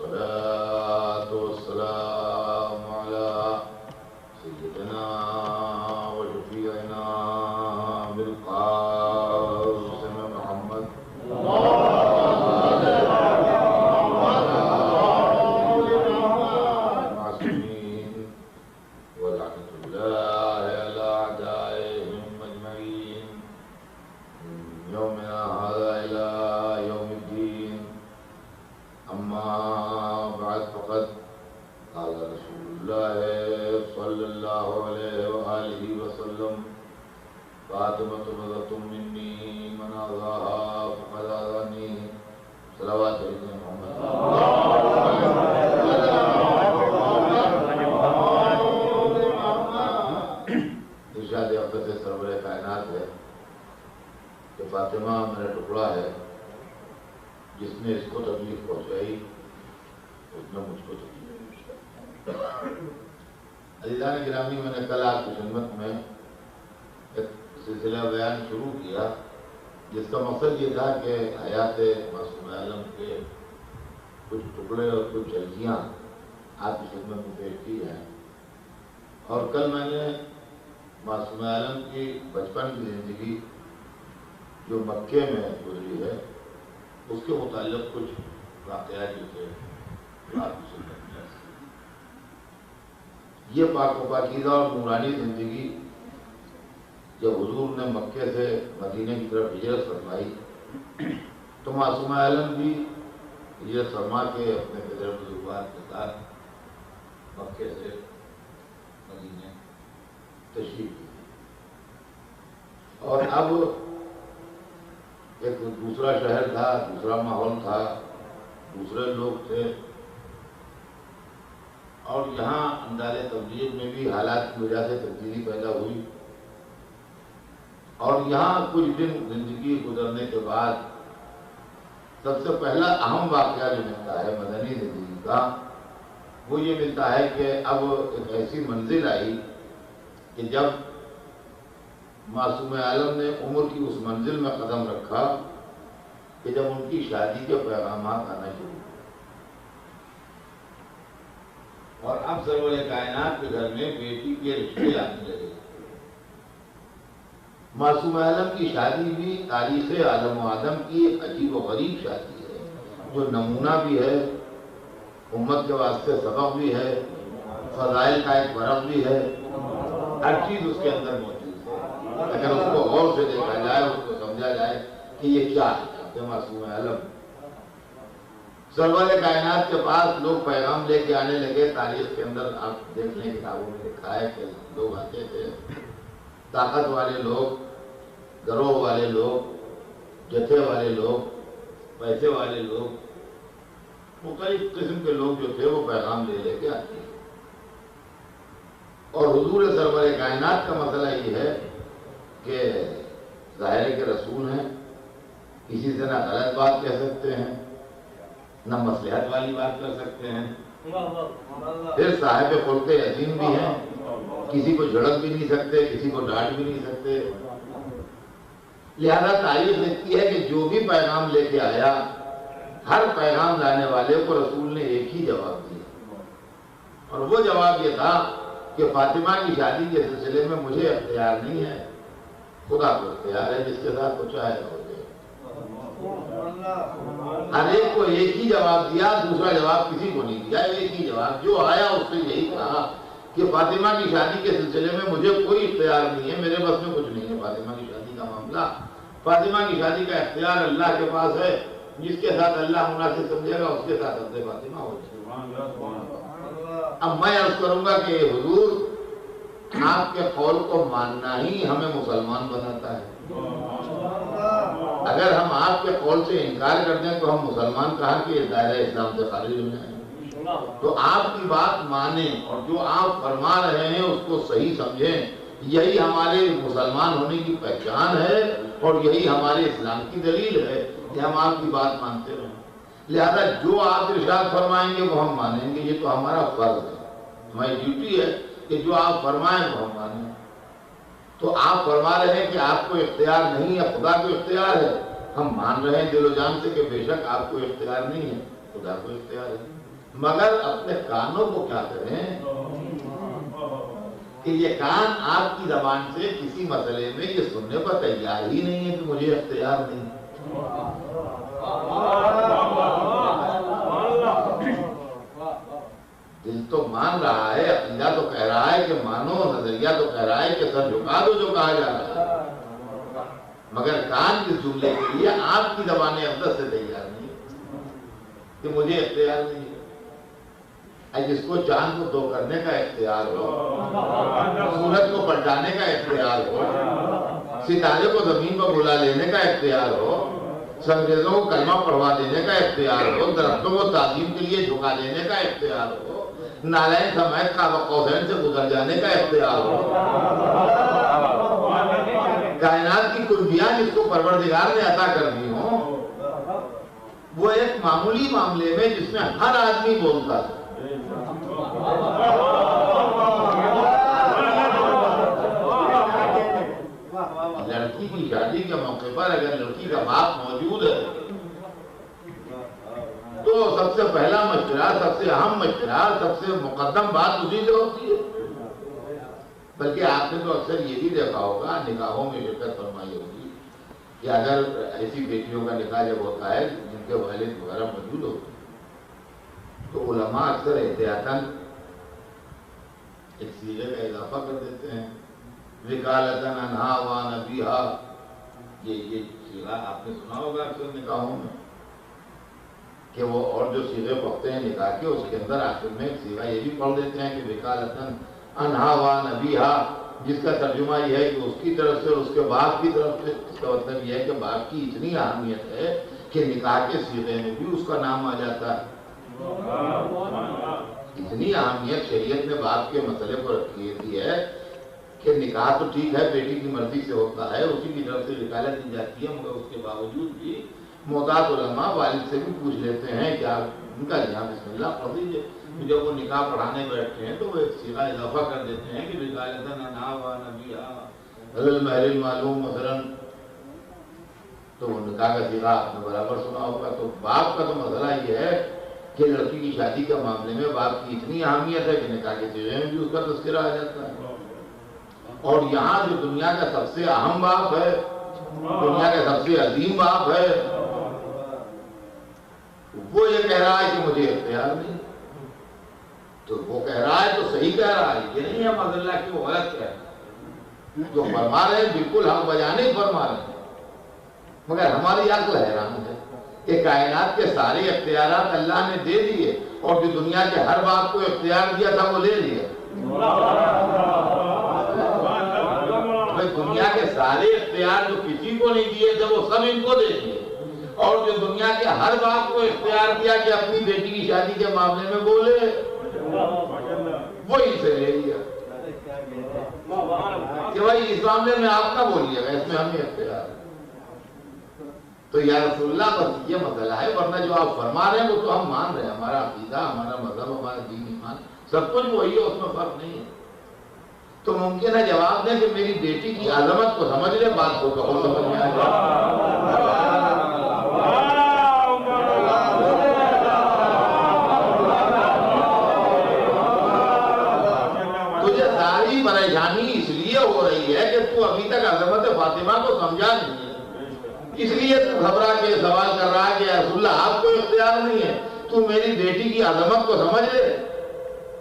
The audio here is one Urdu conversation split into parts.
والصلاة والسلام على سيدنا وشفيعنا بالقاسم محمد المعصومين ولعنة الله على أعدائهم أجمعين من يومنا هذا إلى يوم الدين. أما بعد فقد قال رسول الله صلى الله عليه وآله وسلم فاطمة بضعة مني من آذاها فقد آذاني. صلوات سيدنا محمد. ارشاد اقدس سرور کائنات ہے کہ فاطمہ میرا ٹکڑا ہے، جس نے اس کو تکلیف پہنچائی اس نے مجھ کو تکلیف پہنچائی. عزیزان گرامی، میں نے کل آپ کی خدمت میں ایک سلسلہ بیان شروع کیا جس کا مقصد یہ تھا کہ حیات معصوم عالم کے کچھ ٹکڑے اور کچھ جھلکیاں آپ کی خدمت میں پیش کی جائیں. اور کل میں نے معصوم عالم کی بچپن کی زندگی جو مکے میں گزری ہے اس کے متعلق کچھ واقعات جو تھے آپ کی خدمت میں عرض کیے. یہ پاک و پاکیزہ اور نورانی زندگی جب حضور نے مکے سے مدینے کی طرف ہجرت فرمائی تو معصوم عالم بھی ہجرت فرما کے اپنے پدر بزرگوار کے ساتھ مکے سے مدینے تشریف کی. اور اب ایک دوسرا شہر تھا، دوسرا ماحول تھا، دوسرے لوگ تھے، اور یہاں انداز تبلیغ میں بھی حالات کی وجہ سے تبدیلی پیدا ہوئی. اور یہاں کچھ دن زندگی گزرنے کے بعد سب سے پہلا اہم واقعہ جو ملتا ہے مدنی زندگی کا وہ یہ ملتا ہے کہ اب ایک ایسی منزل آئی کہ جب معصوم عالم نے عمر کی اس منزل میں قدم رکھا کہ جب ان کی شادی کے پیغامات آنا شروع ہوئے. اور اب سرور کائنات کے گھر میں بیٹی کے رشتے آنے لگے. معصوم عالم کی شادی بھی تاریخ عالم و آدم کی ایک عجیب و غریب شادی ہے جو نمونہ بھی ہے، امت کے واسطے سبق بھی ہے، فضائل کا ایک برق بھی ہے، ہر چیز اس کے اندر موجود ہے. اگر اس کو غور سے دیکھا جائے، اس کو سمجھا جائے کہ یہ کیا ہے کہ معصوم عالم سرور کائنات کے پاس لوگ پیغام لے کے آنے لگے. تاریخ کے اندر آپ دیکھ لیں، کتابوں میں لکھا ہے کہ لوگ آتے تھے، طاقت والے لوگ، گروہ والے لوگ، جتھے والے لوگ، پیسے والے لوگ، مختلف قسم کے لوگ جو تھے وہ پیغام لے لے کے آتے ہیں. اور حضور سرور کائنات کا مسئلہ یہ ہے کہ ظاہر کے رسول ہیں، کسی سے نہ غلط بات کہہ سکتے ہیں نہ مصلحت والی بات کر سکتے ہیں. پھر صاحب خلق عظیم بھی ہیں، کسی کو جھڑک بھی نہیں سکتے، کسی کو ڈانٹ بھی نہیں سکتے. لہذا تاریخ لکھتی ہے کہ جو بھی پیغام لے کے آیا، ہر پیغام لانے والے کو رسول نے ایک ہی جواب دیا، اور وہ جواب یہ تھا کہ فاطمہ کی شادی کے سلسلے میں مجھے اختیار نہیں ہے، خدا کو اختیار ہے، جس کے ساتھ وہ چاہے ہو جائے. ہر ایک کو ایک ہی جواب دیا، دوسرا جواب کسی کو نہیں دیا. ایک ہی جواب جو آیا اس سے یہی کہا کہ فاطمہ کی شادی کے سلسلے میں مجھے کوئی اختیار نہیں ہے، میرے بس میں کچھ نہیں ہے. فاطمہ کی شادی کا معاملہ، فاطمہ کی شادی کا اختیار اللہ کے پاس ہے. جس کے ساتھ اللہ مناسب سمجھے گا اس کے ساتھ عقد فاطمہ ہو جائے. اب میں عرض کروں گا کہ حضور، آپ کے قول کو ماننا ہی ہمیں مسلمان بناتا ہے. اگر ہم آپ کے قول سے انکار کر دیں تو ہم مسلمان کہا کہ دائرہ اسلام سے خارج ہو جائیں. تو آپ کی بات مانیں اور جو آپ فرما رہے ہیں اس کو صحیح سمجھیں. یہی ہمارے مسلمان ہونے کی پہچان ہے اور یہی ہمارے اسلام کی دلیل ہے کہ ہم آپ کی بات مانتے رہیں. لہذا جو آپ ارشاد فرمائیں گے وہ ہم مانیں گے. یہ تو ہمارا فرض ہے، ہماری ڈیوٹی ہے کہ جو آپ فرمائیں وہ ہم مانیں. تو آپ فرما رہے ہیں کہ آپ کو اختیار نہیں ہے، خدا کو اختیار ہے. ہم مان رہے ہیں دل و جان سے کہ بے شک آپ کو اختیار نہیں ہے، خدا کو اختیار ہے. مگر اپنے کانوں کو کیا کریں کہ یہ کان آپ کی زبان سے کسی مسئلے میں یہ سننے پر تیار ہی نہیں ہے کہ مجھے اختیار نہیں. دل تو مان رہا ہے، عقیدہ تو کہہ رہا ہے کہ مانو، نظریہ تو کہہ رہا ہے کہ سر جھکا دو جو کہا جا رہا ہے، مگر کان اس جملے کے لیے آپ کی زبان اقدس سے تیار نہیں کہ مجھے اختیار نہیں ہے. جس کو چاند کو دو کرنے کا اختیار ہو، سورج کو پلٹانے کا اختیار ہو، ستارے کو زمین پر بلا لینے کا اختیار ہو، انگریزوں کو کلمہ پڑھوا دینے کا اختیار ہو، درختوں کو تعظیم کے لیے جھکا دینے کا اختیار ہو، نالین سمیت قاب قوسین سے گزر جانے کا اختیار ہو، کائنات کی کلبیاں جس کو پروردگار نے عطا کر دی ہوں، وہ ایک معمولی معاملے میں جس میں ہر آدمی بولتا ہے. لڑکی کی شادی کے موقع پر اگر لڑکی کا باپ موجود ہے تو سب سے پہلا مشورہ، سب سے اہم مشورہ، سب سے مقدم بات اسی سے ہوتی ہے. بلکہ آپ نے تو اکثر یہ بھی دیکھا ہوگا، نکاحوں میں شرکت فرمائی ہوگی کہ اگر ایسی بیٹیوں کا نکاح جب ہوتا ہے جن کے والد وغیرہ موجود ہوتے تو علماء اکثر احتیاطاً ایک صیغے کا اضافہ کر دیتے ہیں، وکالتاً عنہا وعن ابیہا. یہ صیغہ آپ نے سنا ہوگا اکثر نکاحوں میں کہ وہ اور جو صیغے پڑھتے ہیں نکاح کے، اس کے اندر آخر میں ایک صیغہ یہ بھی پڑھ دیتے ہیں کہ وکالتاً عنہا وعن ابیہا، جس کا ترجمہ یہ ہے کہ اس کی طرف سے اور اس کے باپ کی طرف سے. اس کا مطلب یہ ہے کہ باپ کی اتنی اہمیت ہے کہ نکاح کے صیغے میں بھی اس کا نام آ جاتا ہے. اتنی اہمیت شریعت نے باپ کے مسئلے پر رکھی دی ہے کہ نکاح تو ٹھیک ہے بیٹی کی مرضی سے ہوتا ہے، اسی کی طرف سے وکالت دی جاتی ہے، مگر اس کے باوجود بھی محتاط علماء والد سے بھی پوچھ لیتے ہیں کہ آپ ان کا یہاں بسم اللہ پڑھ دیجیے. جب وہ نکاح پڑھانے بیٹھتے ہیں تو وہ ایک صیغہ اضافہ کر دیتے ہیں کہ وکالتاً عنہا وعن ابیہا علی المہر المعلوم مثلا. تو وہ نکاح کا صیغہ آپ نے برابر سنا ہوگا. تو باپ کا تو مسئلہ یہ ہے کہ لڑکی کی شادی کے معاملے میں باپ کی اتنی اہمیت ہے کہ نکاح کے صیغے میں بھی اس کا تذکرہ آ جاتا ہے. اور یہاں جو دنیا کا سب سے اہم باپ ہے، دنیا کا سب سے عظیم باپ ہے، وہ یہ کہہ رہا ہے کہ مجھے اختیار نہیں. تو وہ کہہ رہا ہے تو صحیح کہہ رہا ہے، یہ نہیں ہے معذاللہ کہ وہ غلط کہہ رہا ہے. جو فرما رہے ہیں بالکل حق بجانے ہی فرما رہے ہیں، مگر ہماری عقل حیران ہے کہ کائنات کے سارے اختیارات اللہ نے دے دیے اور جو دنیا کے ہر باپ کو اختیار دیا تھا وہ لے لیا. دنیا کے سارے اختیار جو کسی کو نہیں دیے تھے وہ سب ان کو دے دیے، اور جو دنیا کے ہر باپ کو اختیار دیا کہ اپنی بیٹی کی شادی کے معاملے میں بولے وہ ان سے لے لیا کہ بھائی اس معاملے میں آپ نہ بولیے گا، اس میں ہمیں اختیار ہے. تو یا رسول اللہ بس یہ مسئلہ ہے، ورنہ جو آپ فرما رہے ہیں وہ تو ہم مان رہے ہیں، ہمارا عقیدہ، ہمارا مذہب، ہمارا دین ایمان سب کچھ وہی ہے، اس میں فرق نہیں ہے. تو ممکن ہے جواب دیں کہ میری بیٹی کی عظمت کو سمجھ لے، بات کو کہو سمجھ میں آ جائے. تجھے ساری پریشانی اس لیے ہو رہی ہے کہ تو ابھی تک عظمت فاطمہ کو سمجھا نہیں ہے، اس لیے تو گھبرا کے سوال کر رہا ہے کہ رسول اللہ آپ کو اختیار نہیں ہے، تو میری بیٹی کی عظمت کو سمجھ لے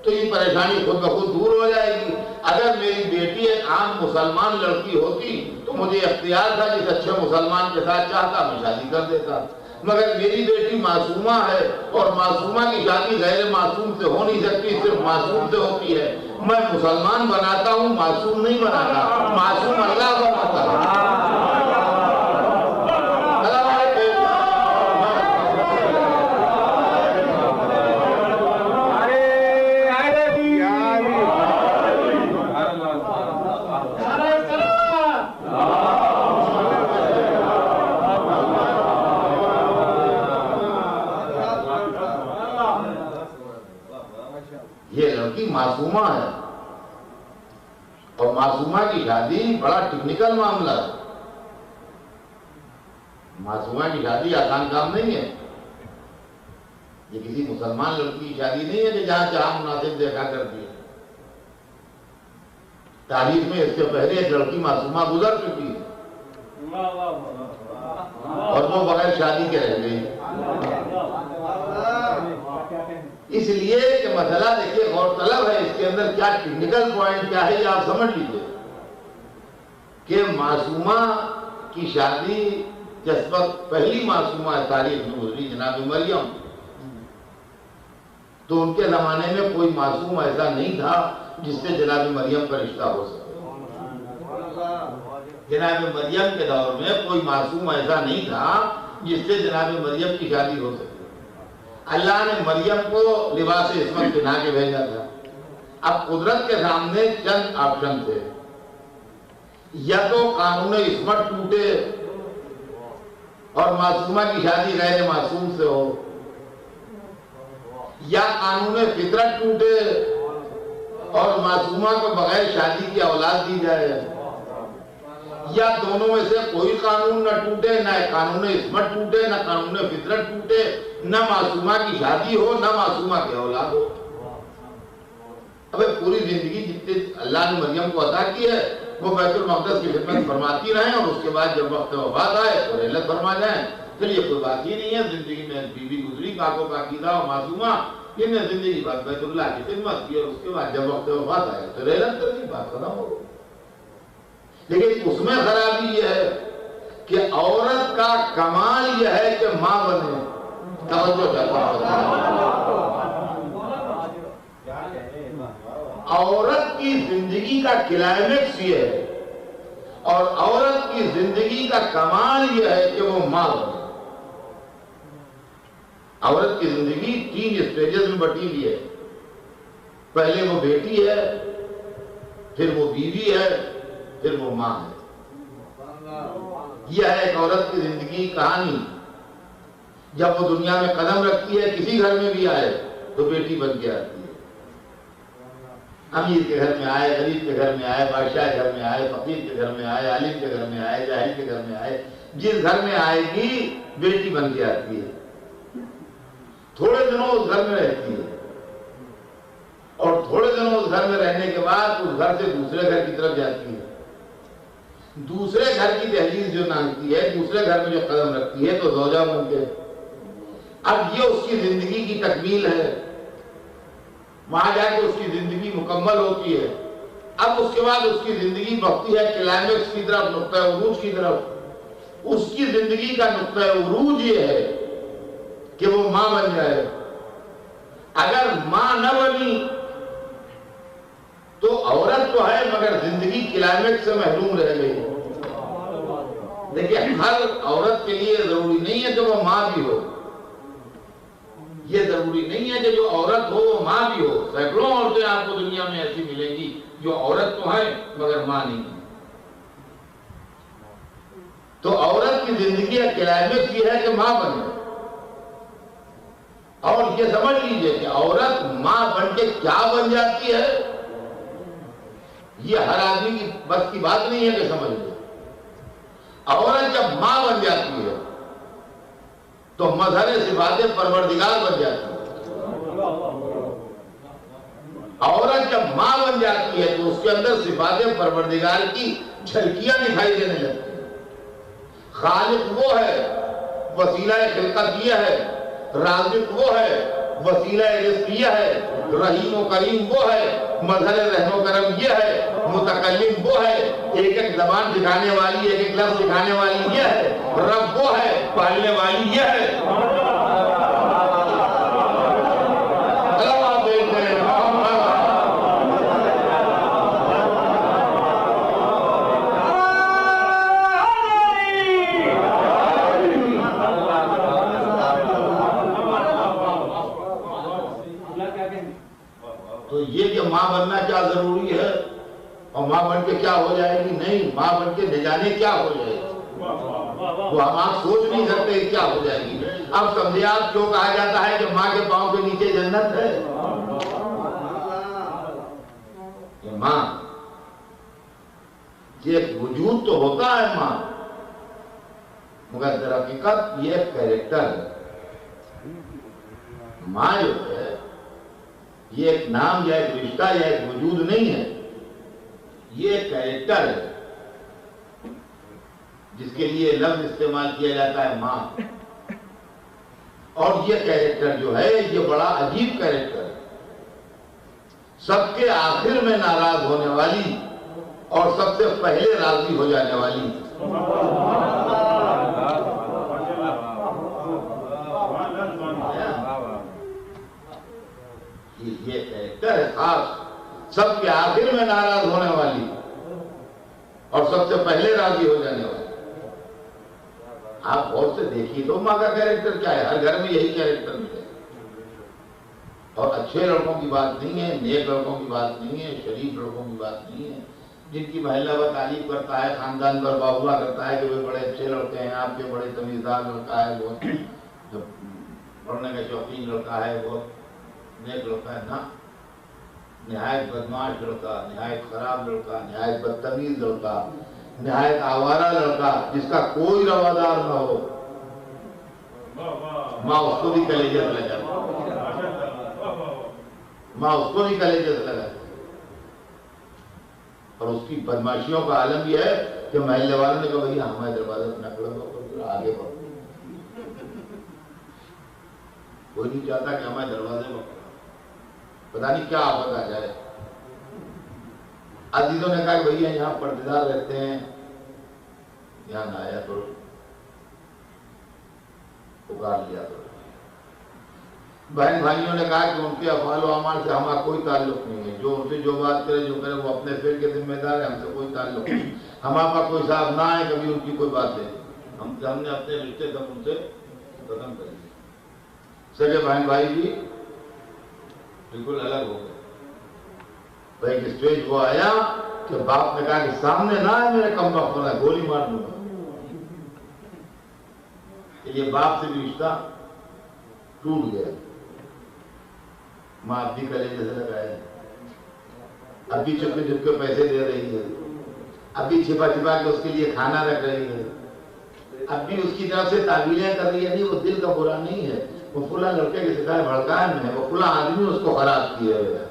تو یہ پریشانی خود بخود دور ہو جائے گی. اگر میری بیٹی ایک عام مسلمان لڑکی ہوتی تو مجھے اختیار تھا جس اچھے مسلمان کے ساتھ چاہتا میں شادی کر دیتا، مگر میری بیٹی معصومہ ہے اور معصومہ کی شادی غیر معصوم سے ہو نہیں سکتی، صرف معصوم سے ہوتی ہے. میں مسلمان بناتا ہوں، معصوم نہیں بناتا، معصوم اللہ بناتا ہے. معصومہ ہے اور معصومہ کی شادی بڑا ٹیکنیکل معاملہ ہے. معصومہ کی شادی آسان کام نہیں ہے. یہ کسی مسلمان لڑکی کی شادی نہیں ہے کہ جہاں جہاں مناسب دیکھا کر دیا. تاریخ میں اس سے پہلے ایک لڑکی معصومہ گزر چکی ہے اور وہ بغیر شادی کے رہ گئی. اس لیے کہ مسئلہ دیکھیے غور طلب ہے، اس کے اندر کیا ٹیکنیکل پوائنٹ کیا ہے یہ آپ سمجھ لیجیے کہ معصومہ کی شادی جس وقت پہلی معصومہ تاریخ میں گزری جناب مریم، تو ان کے زمانے میں کوئی معصوم ایسا نہیں تھا جس سے جناب مریم کا رشتہ ہو سکے. جناب مریم کے دور میں کوئی معصوم ایسا نہیں تھا جس سے جناب مریم کی شادی ہو سکے. اللہ نے مریم کو لباس عصمت پہنا کے بھیجا تھا. اب قدرت کے سامنے چند آپشن تھے، یا تو قانون عصمت ٹوٹے اور معصومہ کی شادی غیر معصوم سے ہو، یا قانون فطرت ٹوٹے اور معصومہ کو بغیر شادی کی اولاد دی جائے، یا دونوں میں سے کوئی قانون نہ ٹوٹے، نہ قانون عصمت ٹوٹے، نہ قانون فطرت ٹوٹے، نہ معصومہ کی شادی ہو، نہ معصومہ کی اولاد ہو. اب پوری زندگی جتنے اللہ نے مریم کو عطا کی ہے وہ بیت المقدس کی خدمت فرماتی رہیں، اور اس کے بعد جب وقت وفات آئے تو رحلت فرما جائیں. پھر یہ کوئی بات ہی نہیں ہے، زندگی میں بیوی گزری پاک و پاکیزہ اور معصومہ، جن نے زندگی بعد بیت اللہ کی خدمت کی، اور اس کے بعد جب وقت وفات آئے تو رحلت کر دی، بات ختم ہو گئی. لیکن اس میں خرابی یہ ہے کہ عورت کا کمال یہ ہے کہ ماں بنے. توجہ کرتا ہوں، عورت کی زندگی کا کلائمیکس یہ ہے اور عورت کی زندگی کا کمال یہ ہے کہ وہ ماں بنے. عورت کی زندگی 3 اسٹیجز میں بٹی ہوئی ہے. پہلے وہ بیٹی ہے، پھر وہ بیوی ہے، پھر وہ ماں ہے. یہ ہے ایک عورت کی زندگی کی کہانی. جب وہ دنیا میں قدم رکھتی ہے، کسی گھر میں بھی آئے تو بیٹی بن کے آتی ہے. امیر کے گھر میں آئے، غریب کے گھر میں آئے، بادشاہ کے گھر میں آئے، فقیر کے گھر میں آئے، عالم کے گھر میں آئے، جاہل کے گھر میں آئے، جس گھر میں آئے گی بیٹی بن کے آتی ہے. تھوڑے دنوں اس گھر میں رہتی ہے اور تھوڑے دنوں اس گھر میں رہنے کے بعد اس گھر سے دوسرے گھر کی طرف جاتی ہے. دوسرے گھر کی دہلیز جو نانگتی ہے، دوسرے گھر میں جو قدم رکھتی ہے تو زوجہ بن کے. اب یہ اس کی زندگی کی تکمیل ہے، وہاں جا کے اس کی زندگی مکمل ہوتی ہے. اب اس کے بعد اس کی زندگی بڑھتی ہے کلائمیکس کی طرف، نقطہ عروج کی طرف. اس کی زندگی کا نقطہ عروج یہ ہے کہ وہ ماں بن جائے. اگر ماں نہ بنی تو عورت تو ہے مگر زندگی کلائمیکس سے محروم رہ گئی. دیکھیے ہر عورت کے لیے ضروری نہیں ہے کہ وہ ماں بھی ہو. یہ ضروری نہیں ہے کہ جو عورت ہو وہ ماں بھی ہو. سینکڑوں عورتیں آپ کو دنیا میں ایسی ملیں گی جو عورت تو ہیں مگر ماں نہیں ہے. تو عورت کی زندگی کا کلائمیکس یہ ہے کہ ماں بنے. اور یہ سمجھ لیجئے کہ عورت ماں بن کے کیا بن جاتی ہے یہ ہر آدمی کی بس کی بات نہیں ہے کہ سمجھ لے. عورت جب ماں بن جاتی ہے تو مظہر صفات پروردگار بن جاتی ہے. عورت جب ماں بن جاتی ہے تو اس کے اندر صفات پروردگار کی جھلکیاں دکھائی دینے لگتی ہیں. خالق وہ ہے، وسیلہ خلقت یہ ہے، رازق وہ ہے، وسیلہ رزق یہ ہے، رحیم و کریم وہ ہے، مظہر رحم و کرم یہ ہے، متکلم وہ ہے، ایک ایک زبان سکھانے والی، ایک ایک لفظ سکھانے والی یہ ہے، رب وہ ہے، پالنے والی یہ ہے. تو یہ کہ ماں بننا کیا ضروری ہے اور ماں بن کے کیا ہو جائے گی، نہیں، ماں بن کے نہ جانے کیا ہو جائے گی وہ ہم آپ سوچ نہیں سکتے کیا ہو جائے گی. اب سمجھے آپ کیوں کہا جاتا ہے کہ ماں کے پاؤں کے نیچے جنت ہے. یہ ماں یہ ایک وجود تو ہوتا ہے ماں، مگر در حقیقت یہ ایک کیریکٹر ہے. ماں جو ہے یہ ایک نام یا ایک رشتہ یا ایک وجود نہیں ہے، یہ ایک کیریکٹر ہے جس کے لیے لفظ استعمال کیا جاتا ہے ماں. اور یہ کیریکٹر جو ہے یہ بڑا عجیب کیریکٹر ہے، سب کے آخر میں ناراض ہونے والی اور سب سے پہلے راضی ہو جانے والی. یہ کیریکٹر ہے خاص، سب کے آخر میں ناراض ہونے والی اور سب سے پہلے راضی ہو جانے والی. آپ غور سے دیکھیے تو ماں کا کیریکٹر کیا ہے، ہر گھر میں یہی کیریکٹر ملے. اور اچھے لڑکوں کی بات نہیں ہے، نیک لڑکوں کی بات نہیں ہے، شریف لڑکوں کی بات نہیں ہے، جن کی محلہ و تعریف کرتا ہے، خاندان پر باہوا کرتا ہے کہ وہ بڑے اچھے لڑکے ہیں، آپ کے بڑے تمیزدار لڑکا ہے، بہت پڑھنے کا شوقین لڑکا ہے، بہت نیک لڑکا ہے. نا، نہایت بدماش لڑکا، نہایت خراب لڑکا، نہایت بدتمیز لڑکا، نہایت آوارہ لڑکا جس کا کوئی روادار نہ ہو، ماں اس کو بھی کلیجے سے لگاتی، ماں اس کو بھی کلیجے سے لگاتی. اور اس کی بدماشیوں کا عالم یہ ہے کہ محلے والوں نے کہا بھئی ہمارے دروازے پہ نہ کھڑو پھر آگے بڑھو. کوئی نہیں چاہتا کہ ہمارے دروازے پہ پتہ نہیں کیا آفت آ جائے. عزیزوں نے کہا کہ بھئی یہاں پردیدار رہتے ہیں، یہاں نہ آیا کرو، پکار لیا کرو. بہن بھائیوں نے کہا کہ ان کے افعال و اعمال سے ہمارا کوئی تعلق نہیں ہے، جو ان سے جو بات کرے جو کرے وہ اپنے فعل کے ذمہ دار ہے، ہم سے کوئی تعلق نہیں. ہمارے پاس کوئی صاحب نہ آئے کبھی ان کی کوئی بات ہے، ہم نے اپنے رشتے سب ان سے ختم کر دیے. سگے بہن بھائی بھی بالکل الگ ہو گئے. تو ایک اسٹیج وہ آیا کہ باپ نے کہا کہ سامنے نہ آئے میرے کم وقت ہونا، گولی مار دوں گا. یہ باپ سے بھی رشتہ ٹوٹ گیا. ماں اب بھی کلیجے سے لگائے، اب بھی چپکے چپکے پیسے دے رہی ہے، اب بھی چھپا چھپا کے اس کے لیے کھانا رکھ رہی ہے، اب بھی اس کی طرف سے تعویلیں کر رہی ہے. نہیں، وہ دل کا برا نہیں ہے، وہ فلاں لڑکے کے سکھائے بھڑکائے میں ہے، وہ فلاں آدمی اس کو خراب کیا ہے،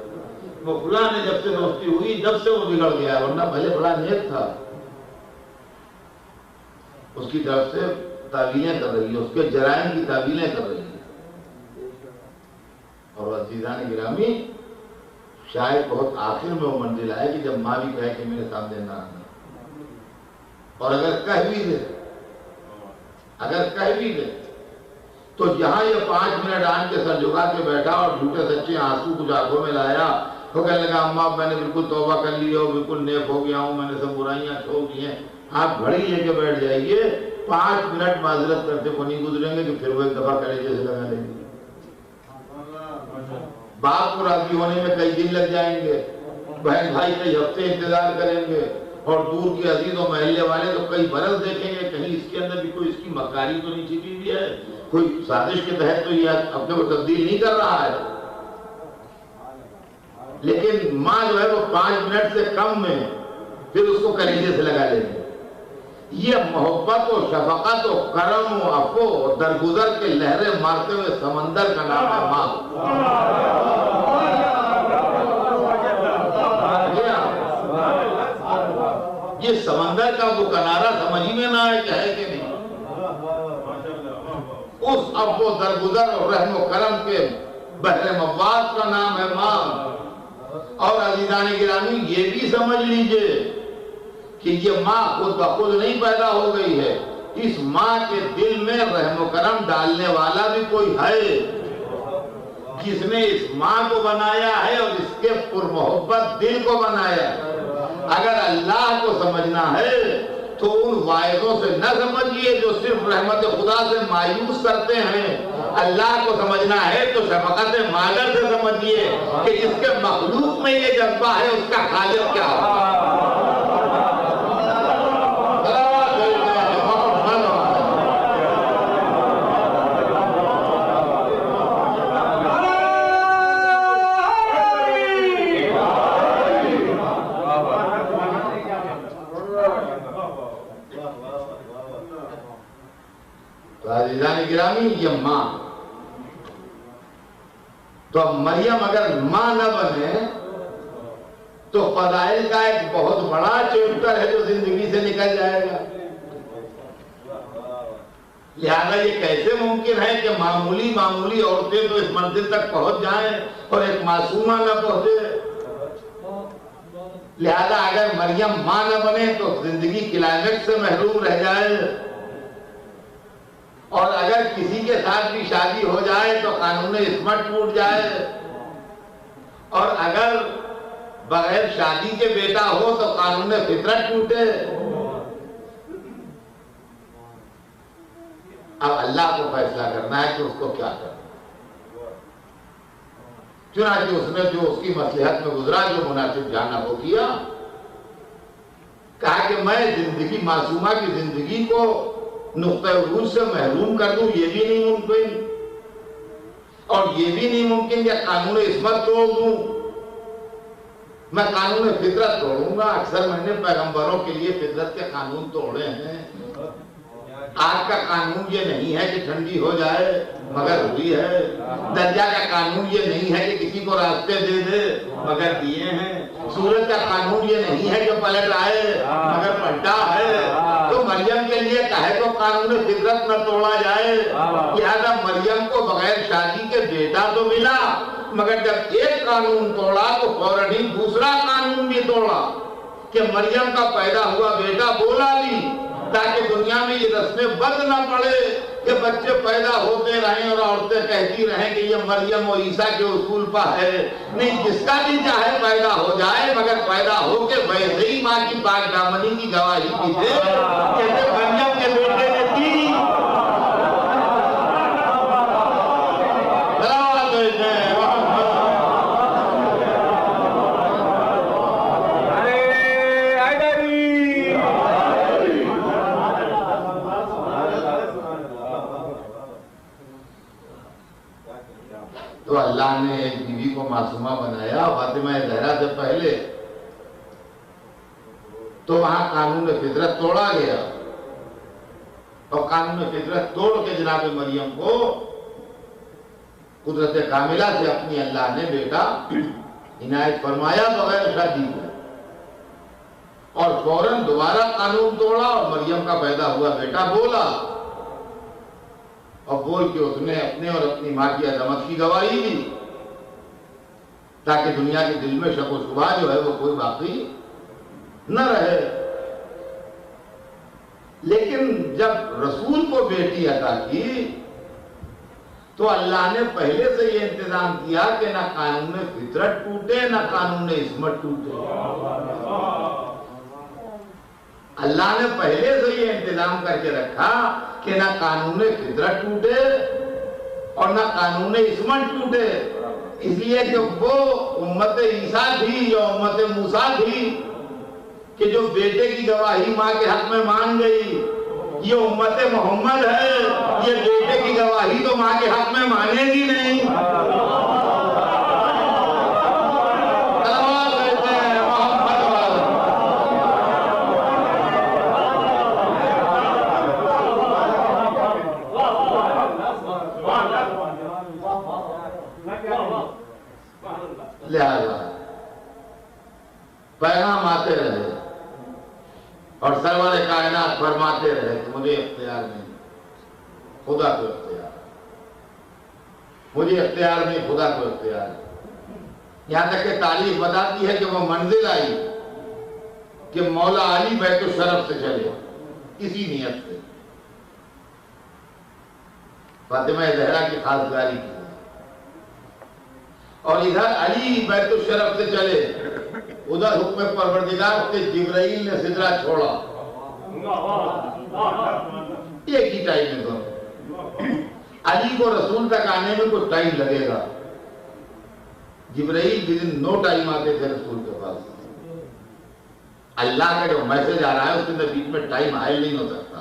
وہ فلاں نے جب سے دوستی ہوئی جب سے وہ بگڑ گیا ہے، ورنہ بھلے بڑا نیک تھا. اس کی طرف سے تعویلیں کر رہی ہے، اس کے جرائم کی تعویلیں کر رہی ہے. اور عزیزان گرامی شاید بہت آخر میں وہ منزل آئے کہ جب ماں بھی کہے کہ میرے سامنے نہ آنا. اور اگر کہہ بھی دے تو جہاں یہ 5 منٹ آن کے سر جھکا کے بیٹھا اور جھوٹے سچے آنسو کچھ آنکھوں میں لایا تو کہنے لگا اماں میں نے بالکل توبہ کر لی اور بالکل نیک ہو گیا ہوں، میں نے سب برائیاں چھوڑ دی ہیں. آپ گھڑی لے کے بیٹھ جائیے، 5 منٹ معذرت کرتے کو نہیں گزریں گے کہ پھر وہ ایک دفعہ کلیجے سے لگا لیں گے. باپ کو راضی ہونے میں کئی دن لگ جائیں گے، بہن بھائی کئی ہفتے انتظار کریں گے، اور دور کے عزیز و محلے والے تو کئی برس دیکھیں گے کہیں اس کے اندر بھی کوئی اس کی مکاری تو نہیں چھپی ہوئی ہے، کوئی سازش کے تحت تو یہ اپنے کو تبدیل نہیں کر رہا ہے. لیکن ماں جو ہے وہ 5 منٹ سے کم میں پھر اس کو کلیجے سے لگا لیں گے. یہ محبت و شفقت و کرم و عفو و درگزر کے لہریں مارتے ہوئے سمندر کا نام ہے ماں. یہ سمندر کا وہ کنارہ سمجھ میں نہ آئے کہ ہے کہ نہیں. اس عفو و درگزر اور رحم و کرم کے بحر مواد کا نام ہے ماں. اور عزیزان گرامی یہ بھی سمجھ لیجئے کہ یہ ماں خود بخود نہیں پیدا ہو گئی ہے، اس ماں کے دل میں رحم و کرم ڈالنے والا بھی کوئی ہے جس نے اس ماں کو بنایا ہے اور اس کے پر محبت دل کو بنایا. اگر اللہ کو سمجھنا ہے تو ان واعظوں سے نہ سمجھیے جو صرف رحمت خدا سے مایوس کرتے ہیں. اللہ کو سمجھنا ہے تو شفقت مادر سے سمجھیے کہ جس کے مخلوق میں یہ جذبہ ہے اس کا خالق کیا ہوگا. عزیزان گرامی یہ ماں تو اب مریم اگر ماں نہ بنے تو فضائل کا ایک بہت بڑا چیپٹر ہے جو زندگی سے نکل جائے گا. لہذا یہ کیسے ممکن ہے کہ معمولی عورتیں تو اس منزل تک پہنچ جائیں اور ایک معصومہ نہ پہنچے. لہذا اگر مریم ماں نہ بنے تو زندگی کلائمیکس سے محروم رہ جائے، اور اگر کسی کے ساتھ بھی شادی ہو جائے تو قانون عصمت ٹوٹ جائے، اور اگر بغیر شادی کے بیٹا ہو تو قانون فطرت ٹوٹے. اب اللہ کو فیصلہ کرنا ہے کہ اس کو کیا کرنا. چنانچہ اس نے جو اس کی مصلحت میں گزرا، جو مناسب جانا وہ کیا. کہا کہ میں زندگی معصومہ کی زندگی کو نقطہ عروج سے محروم کر دوں، یہ بھی نہیں ممکن، اور یہ بھی نہیں ممکن کہ قانون عصمت توڑ دوں. میں قانون فطرت توڑوں گا. اکثر میں نے پیغمبروں کے لیے فطرت کے قانون توڑے ہیں. آگ کا قانون یہ نہیں ہے کہ ٹھنڈی ہو جائے مگر ہوئی ہے. دریا کا قانون یہ نہیں ہے کہ کسی کو راستے دے دے مگر دیے ہیں. سورج کا قانون یہ نہیں ہے کہ پلٹ آئے مگر پلٹا ہے. تو مریم کے لیے کہے تو قانون فطرت نہ توڑا جائے. لہذا مریم کو بغیر شادی کے بیٹا تو ملا، مگر جب ایک قانون توڑا تو فوراً ہی دوسرا قانون بھی توڑا کہ مریم کا پیدا ہوا بیٹا بولا بھی، تاکہ دنیا میں یہ رسمیں بد نہ پڑے کہ بچے پیدا ہوتے رہیں اور عورتیں کہتی رہیں کہ یہ مریم و عیسیٰ کے اصول پر ہے. نہیں، جس کا بھی چاہے پیدا ہو جائے، مگر پیدا ہو کے ویسے ہی ماں کی پاک دامنی کی گواہی کی دے. کہتے مریم کے بیٹے نے دی. تو اللہ نے ایک بیوی کو معصومہ بنایا فاطمہ زہرا سے پہلے، تو وہاں قانون فطرت توڑا گیا، اور قانون فطرت توڑ کے جناب مریم کو قدرت کاملہ سے اپنی اللہ نے بیٹا عنایت فرمایا بغیر شادی کے. اور فوراً دوبارہ قانون توڑا اور مریم کا پیدا ہوا بیٹا بولا، اور بول کے اس نے اپنے اور اپنی ماں کی عظمت کی گواہی دی، تاکہ دنیا کے دل میں شک و شبہ جو ہے وہ کوئی باقی نہ رہے. لیکن جب رسول کو بیٹی عطا کی تو اللہ نے پہلے سے یہ انتظام کیا کہ نہ قانون فطرت ٹوٹے نہ قانون عصمت ٹوٹے. اللہ نے پہلے سے یہ انتظام کر کے رکھا کہ نہ قانون فطرت ٹوٹے اور نہ قانون عصمت ٹوٹے. اس لیے کہ وہ امت عیسیٰ تھی یا امت موسیٰ تھی کہ جو بیٹے کی گواہی ماں کے حق میں مان گئی. یہ امت محمد ہے، یہ بیٹے کی گواہی تو ماں کے حق میں مانے گی نہیں. لہذا پیغام آتے رہے اور سرور کائنات فرماتے رہے کہ مجھے اختیار نہیں، خدا کو اختیار، مجھے اختیار نہیں، خدا کو اختیار. یہاں تک کہ تاریخ بتاتی ہے کہ وہ منزل آئی کہ مولا علی بیت الشرف سے چلے کسی نیت سے، فاطمہ زہرا کی خاصگاری کی، اور ادھر علی بیت الشرف سے چلے، ادھر حکم پروردگار سے جبرائیل نے سدرہ چھوڑا. ایک ہی ٹائم میں دونوں. علی کو رسول تک آنے میں کچھ ٹائم لگے گا، جبرائیل بھی نو ٹائم آتے تھے رسول کے پاس. اللہ کا جو میسج آ رہا ہے اس کے اندر بیچ میں ٹائم حائل نہیں ہو سکتا.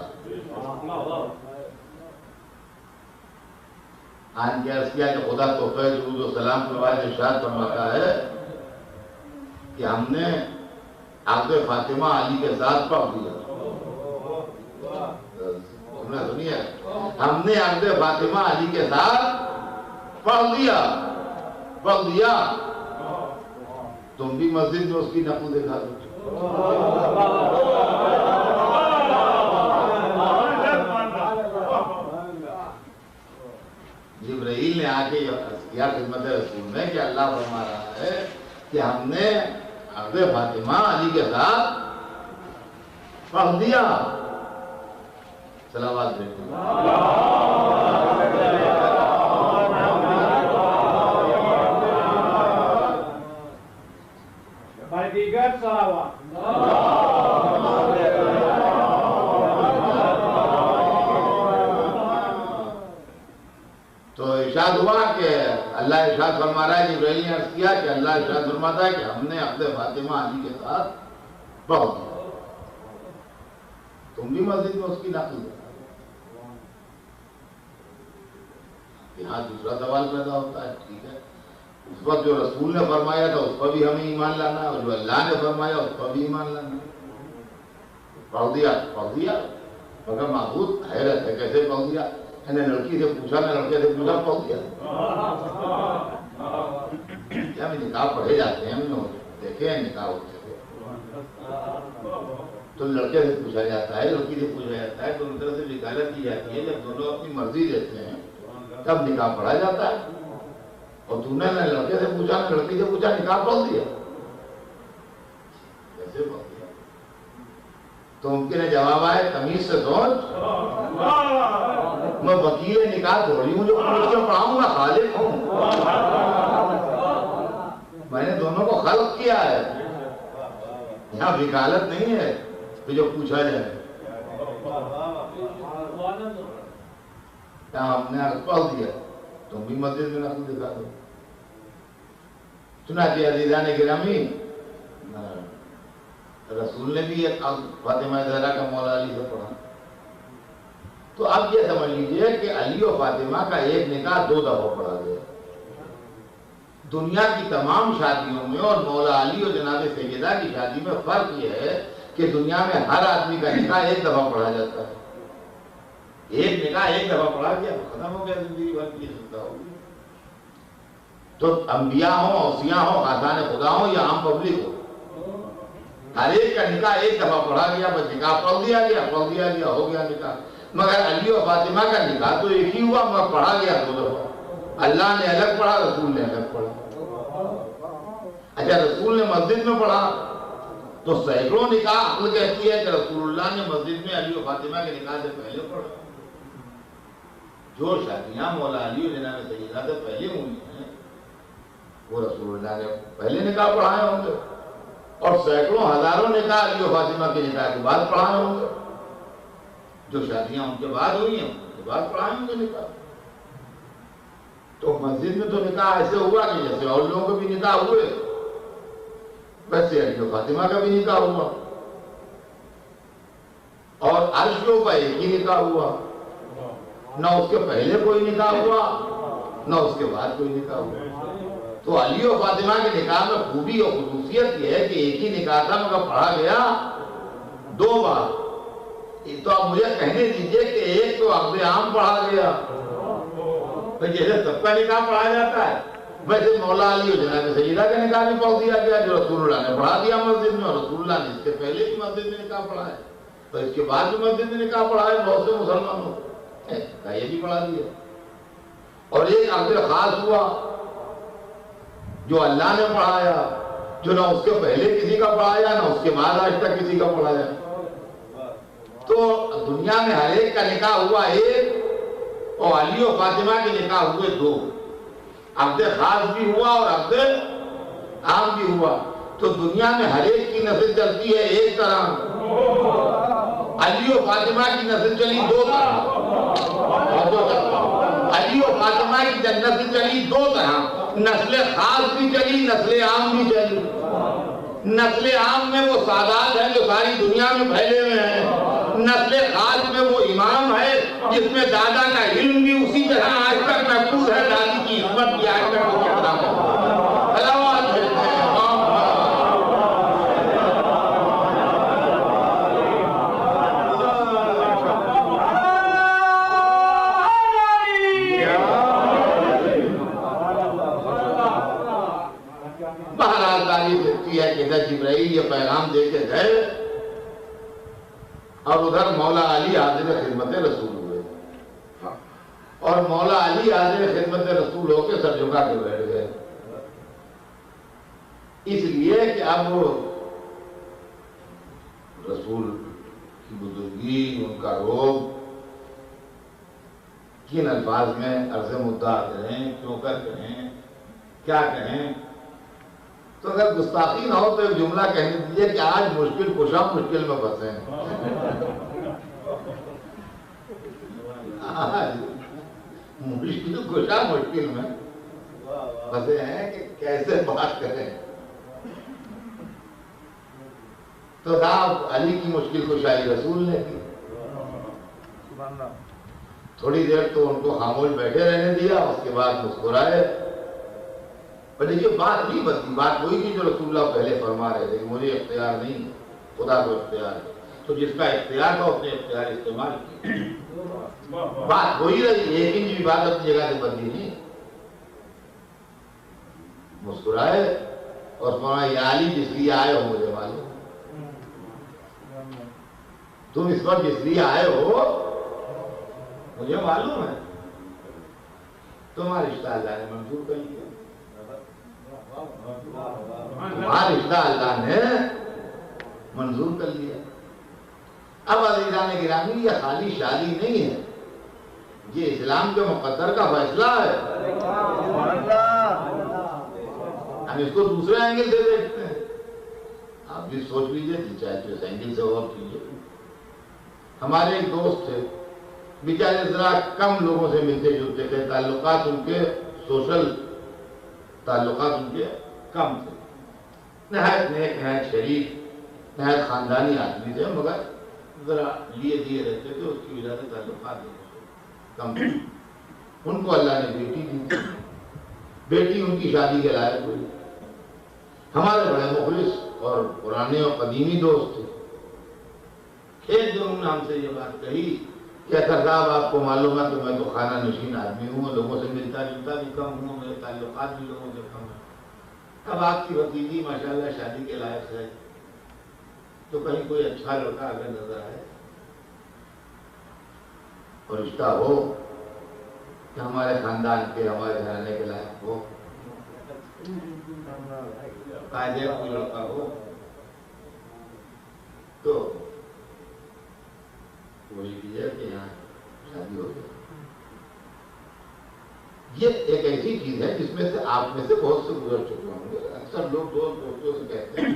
آن کے عرض کیا کہ خدا تحفہ درود و سلام کے بعد ارشاد فرماتا ہے کہ ہم نے عقد فاطمہ علی کے ساتھ پڑھ دیا. سنیے، ہم نے عقد فاطمہ علی کے ساتھ پڑھ دیا. پڑھ دیا، تم بھی مسجد میں اس کی نقل دکھا دو. جبرائیل نے آ کے کیا خدمت رسول میں کہ اللہ فرما رہا ہے کہ ہم نے عقد فاطمہ علی کے ساتھ پڑھ دیا. صلوات بھیجو. دیگر صلوات. تو ارشاد ہوا کہ اللہ ارشاد فرما رہا ہے، جبرائیل نے عرض کیا کہ اللہ ارشاد فرماتا ہے کہ ہم نے عقد فاطمہ علی کے ساتھ پڑھ دیا، تم بھی مسجد میں اس کی نقل دو. یہاں دوسرا سوال پیدا ہوتا ہے، ٹھیک ہے اس وقت جو رسول نے فرمایا تھا اس پر بھی ہمیں ایمان لانا ہے، اور جو اللہ نے فرمایا اس پر بھی ایمان لانا ہے. پڑھ دیا مگر معبود حیرت ہے کیسے پڑھ دیا. میں نے لڑکی سے پوچھا، میں لڑکے سے پوچھا، پڑھ دیا. کیا بھی نکاح پڑھے جاتے ہیں، ہم نے دیکھے ہیں نکاح ہوتے ہوئے. تو لڑکے سے پوچھا جاتا ہے، لڑکی سے پوچھا جاتا ہے، دونوں طرح سے وکالت کی جاتی ہے. جب دونوں اپنی مرضی دیتے ہیں تب نکاح پڑھا جاتا ہے. اور تو نے لڑکے سے پوچھا، میں لڑکی سے پوچھا، نکاح پڑھ دیا. کیسے پڑھ دیا؟ تو ممکن ہے جواب آئے تمیز سے سوچ. میں وکیل نکاح تھوڑی ہوں جو پوچھ کے پڑھاؤں گا، خالق ہوں. میں نے دونوں کو خلق کیا ہے. یہاں وکالت نہیں ہے کہ جو پوچھا جائے. ہم نے عرض پڑھ دیا، تم بھی مسجد میں نقل دکھا دو. چنانچہ عزیزان گرامی رسول نے بھی ایک فاطمہ زہرا کا مولا علی سے پڑھا. تو اب یہ سمجھ لیجئے کہ علی و فاطمہ کا ایک نکاح 2 دفعہ پڑھا گیا. دنیا کی تمام شادیوں میں اور مولا علی اور جناب سیدہ کی شادی میں فرق یہ ہے کہ دنیا میں ہر آدمی کا نکاح 1 دفعہ پڑھا جاتا ہے. ایک نکاح 1 دفعہ پڑھا گیا، ختم ہو گیا، زندگی بھر کی سلطہ ہوگی. تو انبیاء ہوں، اوصیاء ہوں، خاصان خدا ہوں یا عام پبلک ہو، ہر ایک کا نکاح 1 دفعہ پڑھا گیا. بس نکاح پڑھ دیا گیا، ہو گیا نکاح. مگر علی و فاطمہ کا نکاح تو ایک ہی ہوا مگر پڑھا گیا 2 دفعہ. اللہ نے الگ پڑھا، رسول نے الگ پڑھا. اچھا رسول نے مسجد میں پڑھا تو سینکڑوں نکاح عقل کہتی ہے کہ رسول اللہ نے مسجد میں علی و فاطمہ کے نکاح سے پہلے پڑھا. جو شادیاں مولا علی و جناب سیدہ سے پہلے ہوئی ہیں وہ رسول اللہ نے پہلے نکاح پڑھائے ہوں گے، اور سینکڑوں ہزاروں نکاح علی و فاطمہ کے نکاح کے بعد پڑھائے ہوں گے. جو شادیاں ان کے بعد ہوئی ہیں ان کے بعد پڑھائے ہوں گے نکاح. تو مسجد میں تو نکاح ایسے ہوا کہ جیسے اور لوگوں کے بھی نکاح ہوئے ویسے علی و فاطمہ کا بھی نکاح ہوا. اور عرش کے اوپر ایک ہی نکاح ہوا، نہ اس کے پہلے کوئی نکاح ہوا نہ اس کے بعد کوئی نکاح ہوا. تو علی و فاطمہ کے نکاح میں خوبی اور خصوصیت یہ ہے کہ ایک ہی نکاح تھا مگر پڑھا گیا 2 بار. تو آپ مجھے کہنے دیجئے کہ ایک تو عقد عام پڑھا گیا، جیسے سب کا نکاح پڑھا جاتا ہے ویسے مولا علی و جناب سیدہ کا نکاح بھی پڑھ دیا گیا، جو رسول اللہ نے پڑھا دیا مسجد میں. اور رسول اللہ نے اس کے پہلے بھی مسجد میں نکاح پڑھا ہے، اور اس کے بعد بھی مسجد میں نکاح پڑھا ہے بہت سے مسلمانوں کا، یہ بھی پڑھا دیا. اور ایک عقد خاص ہوا جو اللہ نے پڑھایا، جو نہ اس کے پہلے کسی کا پڑھایا نہ اس کے بعد آج تک کسی کا پڑھایا. تو دنیا میں ہر ایک کا نکاح ہوا 1، اور علی و فاطمہ کے نکاح ہوئے 2. عقد خاص بھی ہوا اور عقد عام بھی ہوا. تو دنیا میں ہر ایک کی نسل چلتی ہے ایک طرح، علی و فاطمہ کی نسل چلی 2 طرح. علی و فاطمہ کی نسل چلی 2 طرح، نسل خاص بھی چلی، نسل عام بھی چلی. نسل عام میں وہ سادات ہیں جو ساری دنیا میں پھیلے ہوئے ہیں. نسل خاص میں وہ امام ہے جس میں دادا کا علم بھی اسی طرح آج تک محفوظ ہے، دادی کی حکمت بھی آج تک اسی طرح ہے. تعریف لکھتی ہے کہ ادھر جبرائیل یہ پیغام دے کے گئے اور ادھر مولا علی حاضر خدمت رسول ہوئے، اور مولا علی حاضر خدمت رسول ہو کے سر جھکا کے بیٹھ گئے، اس لیے کہ اب رسول کی بزرگی، ان کا روب کن الفاظ میں عرض مدعا کریں، کیوں کر کہیں، کیا کہیں. تو اگر گستاخی نہ ہو تو ایک جملہ کہنے دیجیے کہ آج مشکل کشا مشکل میں پھنسے ہیں. آج مشکل کشا مشکل میں پھنسے ہیں کہ کیسے بات کریں. تو علی کی مشکل کشائی رسول نے کی. تھوڑی دیر تو ان کو خاموش بیٹھے رہنے دیا، اس کے بعد مسکرائے. پر دیکھیے بات نہیں بدلی، بات وہی تھی جو رسول اللہ پہلے فرما رہے تھے کہ مجھے اختیار نہیں، خدا کو اختیار ہے. تو جس کا اختیار تھا اپنے اختیار استعمال کیا. بات وہی رہی، ایک انچ بھی بات اپنی جگہ سے بدلی نہیں. مسکرائے اور فرمایا یا علی جس لیے آئے ہو مجھے معلوم، تم اس وقت جس لیے آئے ہو مجھے معلوم ہے، تمہارا رشتہ اللہ نے منظور کر لیا، تمہارا رشتہ اللہ نے منظور کر لیا. اب عزیزان گرامی یہ خالی شادی نہیں ہے، یہ اسلام کے مقدر کا فیصلہ ہے. ہم اس کو دوسرے اینگل سے دیکھتے ہیں، آپ بھی سوچ لیجیے، چاہے تو اس اینگل سے غور کیجیے. ہمارے ایک دوست تھے، بیچارے ذرا کم لوگوں سے ملتے جلتے تھے، تعلقات ان کے سوشل تعلقات ان کے کم تھے. نہایت نیک، نہایت شریف، نہایت خاندانی آدمی تھے، مگر ذرا لیے دیے رہتے تھے، اس کی وجہ سے تعلقات کم تھے. ان کو اللہ نے بیٹی دی، بیٹی ان کی شادی کے لائق ہوئی. ہمارے بڑے مخلص اور پرانے اور قدیمی دوست تھے. ایک دن انہوں نے ہم سے یہ بات کہی کہ اطہر صاحب آپ کو معلوم ہے کہ میں تو خانہ نشین آدمی ہوں، لوگوں سے ملتا جلتا بھی کم ہوں، میرے تعلقات بھی لوگوں سے کم ہیں. اب آپ کی بھتیجی ماشاءاللہ شادی کے لائق ہے، تو کہیں کوئی اچھا لڑکا اگر نظر آئے اور رشتہ ہو کہ ہمارے خاندان کے، ہمارے گھرانے کے لائق ہو، قاعدے کوئی لڑکا ہو، تو وہی کیا کہ یہاں شادی ہو گئی. یہ ایک ایسی چیز ہے جس میں سے آپ میں سے بہت سے گزر چکے ہوں گے. اکثر لوگ دوستوں سے کہتے ہیں،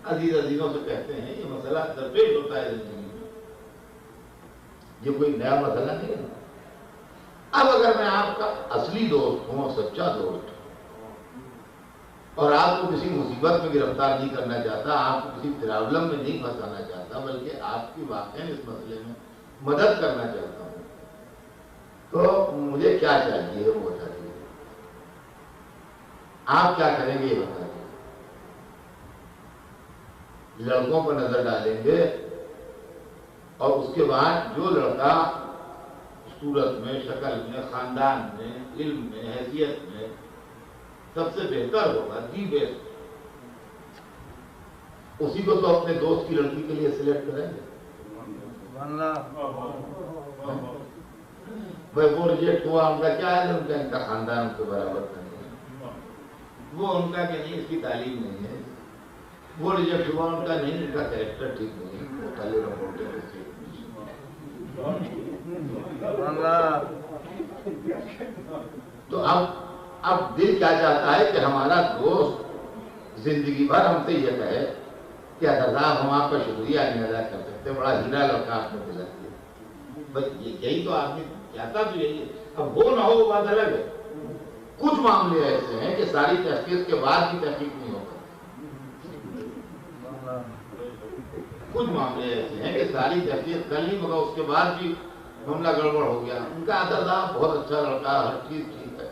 عزیزوں سے کہتے ہیں، یہ مسئلہ درپیش ہوتا ہے زندگی میں، یہ کوئی نیا مسئلہ نہیں ہے. اب اگر میں آپ کا اصلی دوست ہوں، سچا دوست، اور آپ کو کسی مصیبت میں گرفتار نہیں کرنا چاہتا، آپ کو کسی پرابلم میں نہیں پھنسانا چاہتا، بلکہ آپ کی واقعی اس مسئلے میں مدد کرنا چاہتا ہوں، تو مجھے کیا چاہیے وہ بتا دیجیے. آپ کیا کریں گے یہ بتا دیجیے. لڑکوں پر نظر ڈالیں گے اور اس کے بعد جو لڑکا صورت میں، شکل میں، خاندان میں، علم میں، حیثیت میں سب سے بہتر ہوگا، دی بیسٹ، اسی کو تو اپنے دوست کی لڑکی کے لیے سلیکٹ کریں گے. بھائی وہ ریجیکٹ ہوا، ان کا کیا ہے، ان کا خاندان ان کے برابر نہیں ہے، وہ ان کا کہ نہیں اس کی تعلیم نہیں ہے، وہ ریجیکٹ ہوا، ان کا نہیں، ان کا کریکٹر ٹھیک نہیں ہے، وہ خالی رپورٹ ہے. تو اب دل کیا چاہتا ہے کہ ہمارا دوست زندگی بھر ہم سے یہ کہے کہ اطہر صاحب ہم آپ کا شکریہ نہیں ادا کر سکتے، بڑا ہیرا لڑکا آپ نے دلا دیا. بس یہی تو آدمی چاہتا، تو یہی ہے. اب وہ نہ ہو وہ بات الگ ہے. کچھ معاملے ایسے ہیں کہ ساری تحقیق کے بعد بھی تحقیق نہیں ہوگا. کچھ معاملے ایسے ہیں کہ ساری تحقیق کر لی مگر اس کے بعد بھی معاملہ گڑبڑ ہو گیا. ان کا اطہر صاحب بہت اچھا لڑکا، ہر چیز ٹھیک ہے،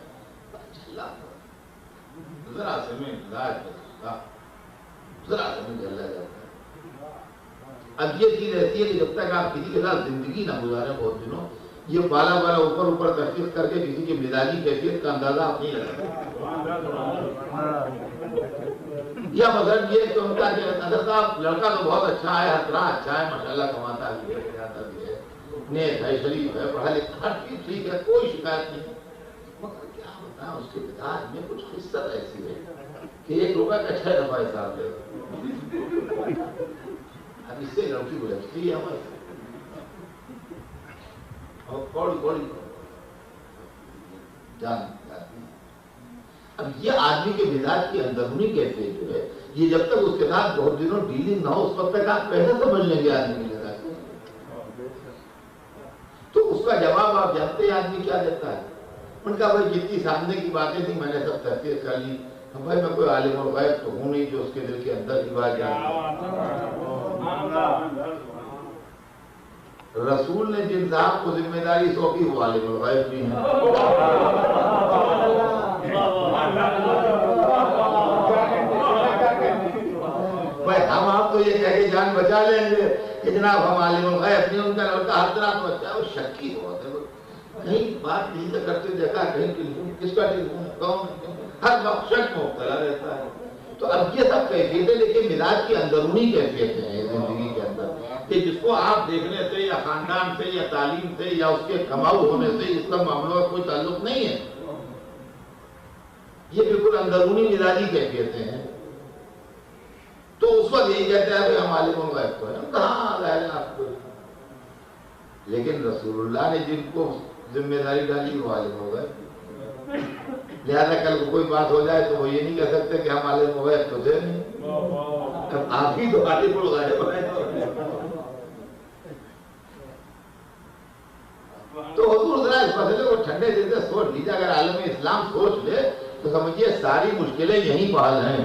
ذرا سے میں ذرا سے میں چل جاتا ہے. اب یہ چیز ایسی ہے کہ جب تک آپ کسی کے ساتھ زندگی نہ گزارے بہت دنوں، یہ بالا بالا اوپر اوپر تحقیق کر کے کسی کی مزاجی کیفیت کا اندازہ آپ نہیں لگا سکتے. یا مثلا یہ کہ ان کا حضرت صاحب لڑکا تو بہت اچھا ہے، ہر طرح اچھا ہے، ماشاءاللہ کماتا بھی ہے، جاتا بھی ہے، نیک ہے، شریف ہے، پڑھا لکھا، ہر چیز ٹھیک ہے، کوئی شکایت نہیں. مگر کیا بتائیں اس کے مزاج میں کچھ خصلت ایسی ہے کہ 1 روپے کا 6 دفعہ حساب دے. اب اس سے لڑکی گزرتی ہے ہمارے اور کوڑی کوڑی جان جاتی ہے. اب یہ آدمی کے مزاج کی اندرونی کیفیت جو ہے، یہ جب تک اس کے ساتھ بہت دنوں ڈیلنگ نہ ہو اس وقت تک آپ کیسے سمجھ لیں گے آدمی کے مزاج کو؟ تو اس کا جواب آپ جانتے ہیں آدمی کیا دیتا ہے؟ ان کا بھائی جتنی سامنے کی باتیں تھی میں نے سب تحقیق کر لی. بھائی میں کوئی عالم الغیب تو ہوں نہیں جو اس کے دل کے اندر کی بات جانتا. رسول نے جن صاحب کو ذمہ داری سونپی وہ عالم الغیب بھی ہیں. بھائی ہم آپ تو یہ کہہ کے جان بچا لیں گے کہ جناب ہم عالم الغیب نہیں. ان کا لڑکا ہر طرح کو اچھا ہے، وہ شکی بہت ہے، کہیں بات نہیں تو کرتے دیکھا کہیں کس کا ٹیلیفون کون ہر وقت شک میں مبتلا رہتا ہے. تو اب یہ سب کیفیتیں دیکھیں مزاج کی اندرونی کیفیتیں ہیں زندگی کے اندر کہ جس کو آپ دیکھنے سے یا خاندان سے یا تعلیم سے یا اس کے کماؤ ہونے سے اس کا معاملوں کا کوئی تعلق نہیں ہے. یہ بالکل اندرونی مزاجی کیفیتیں ہیں. تو اس وقت یہی کہتے ہیں کہ ہم عالم الغیب تو ہیں. کہاں ظاہر ہے آپ کو، لیکن رسول اللہ نے جن کو ذمہ داری ڈالی وہ عالم الغیب. لہذا کل کو کوئی بات ہو جائے تو وہ یہ نہیں کہہ سکتے کہ ہم عالم الغیب تو تھے نہیں، آپ ہی تو عالم الغیب ہیں. تو حضور ذرا اس مسئلے کو ٹھنڈے دل سے سوچ لیجیے. اگر عالم اسلام سوچ لے تو سمجھیے ساری مشکلیں یہیں بحال ہیں.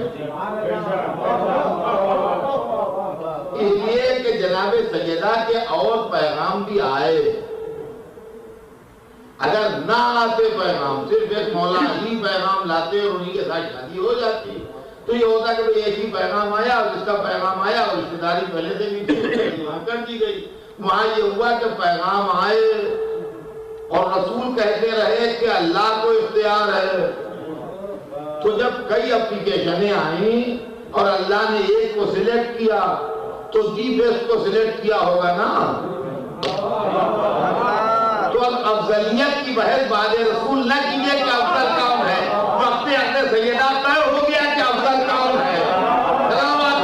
اس لیے کہ جناب سیدہ کے اور پیغام بھی آئے. اگر نہ آتے پیغام، صرف ایک مولا علی پیغام لاتے اور انہی کے ساتھ شادی ہو جاتی تو یہ ہوتا کہ ایک ہی پیغام آیا اور اس کا پیغام آیا اور رشتے داری پہلے سے بھی وہاں کر دی گئی. وہاں یہ ہوا کہ پیغام آئے اور رسول کہتے رہے کہ اللہ کو اختیار ہے. تو جب کئی اپلیکیشنیں آئیں اور اللہ نے ایک کو سلیکٹ کیا تو دی بیسٹ کو سلیکٹ کیا ہوگا نا. تو اب افضلیت کی بحث بعد رسول نہ کیجیے کہ افضل کون ہے. وقت اپنے سیدہ طے ہو گیا کہ افضل کون ہے. سلامات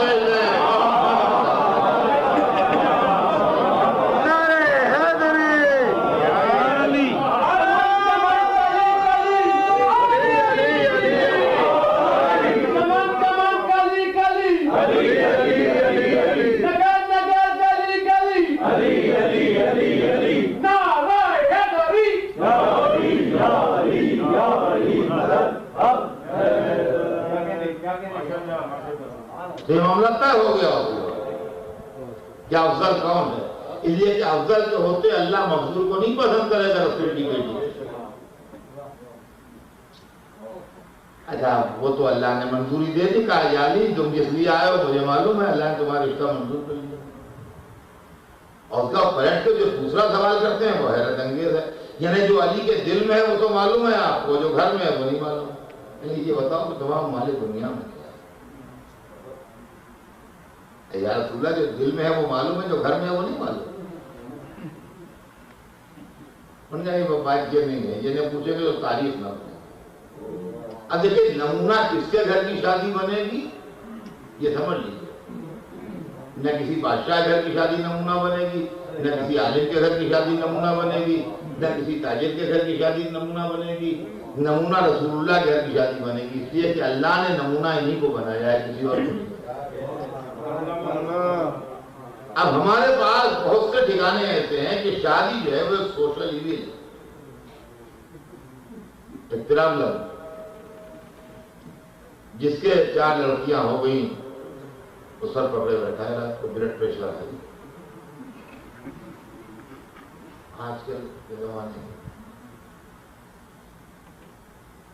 یہ معاملہ طے ہو گیا ہوگا کیا افضل کون ہے. اس لیے کہ افضل جو ہوتے اللہ مفضول کو نہیں پسند کرے گا رسول کی بیٹی. اچھا وہ تو اللہ نے منظوری دے دی، کہا یا علی تم جس لیے آئے ہو مجھے معلوم ہے اللہ نے تمہارا رشتہ منظور کر لیا. اور اس کا پلٹ کے جو دوسرا سوال کرتے ہیں وہ حیرت انگیز ہے. یعنی جو علی کے دل میں ہے وہ تو معلوم ہے آپ کو، جو گھر میں ہے وہ نہیں معلوم. یعنی یہ بتاؤ کہ تمام مالک دنیا میں یا رسول اللہ جو دل میں ہے وہ معلوم ہے، جو گھر میں ہے وہ نہیں معلوم. ان کا یہ بات یہ نہیں ہے، یہ نہیں پوچھیں گے تو تعریف نہ کریں. اب دیکھیں نمونہ کس کے گھر کی شادی بنے گی یہ سمجھ لیجیے. نہ کسی بادشاہ گھر کی شادی نمونہ بنے گی، نہ کسی عالم کے گھر کی شادی نمونہ بنے گی، نہ کسی تاجر کے گھر کی شادی نمونہ بنے گی. نمونہ رسول اللہ کے گھر کی شادی بنے گی. اس لیے کہ اللہ نے نمونہ انہی کو بنایا ہے، کسی اور کو نہیں. اب ہمارے پاس بہت سے ٹھکانے ایسے ہیں کہ شادی جو ہے وہ سوشل ایونٹ ہے. احترام لفظ جس کے 4 لڑکیاں ہو گئیں وہ سر پکڑے بیٹھا ہے، رات کو بلڈ پریشر ہے. آج کل کے زمانے میں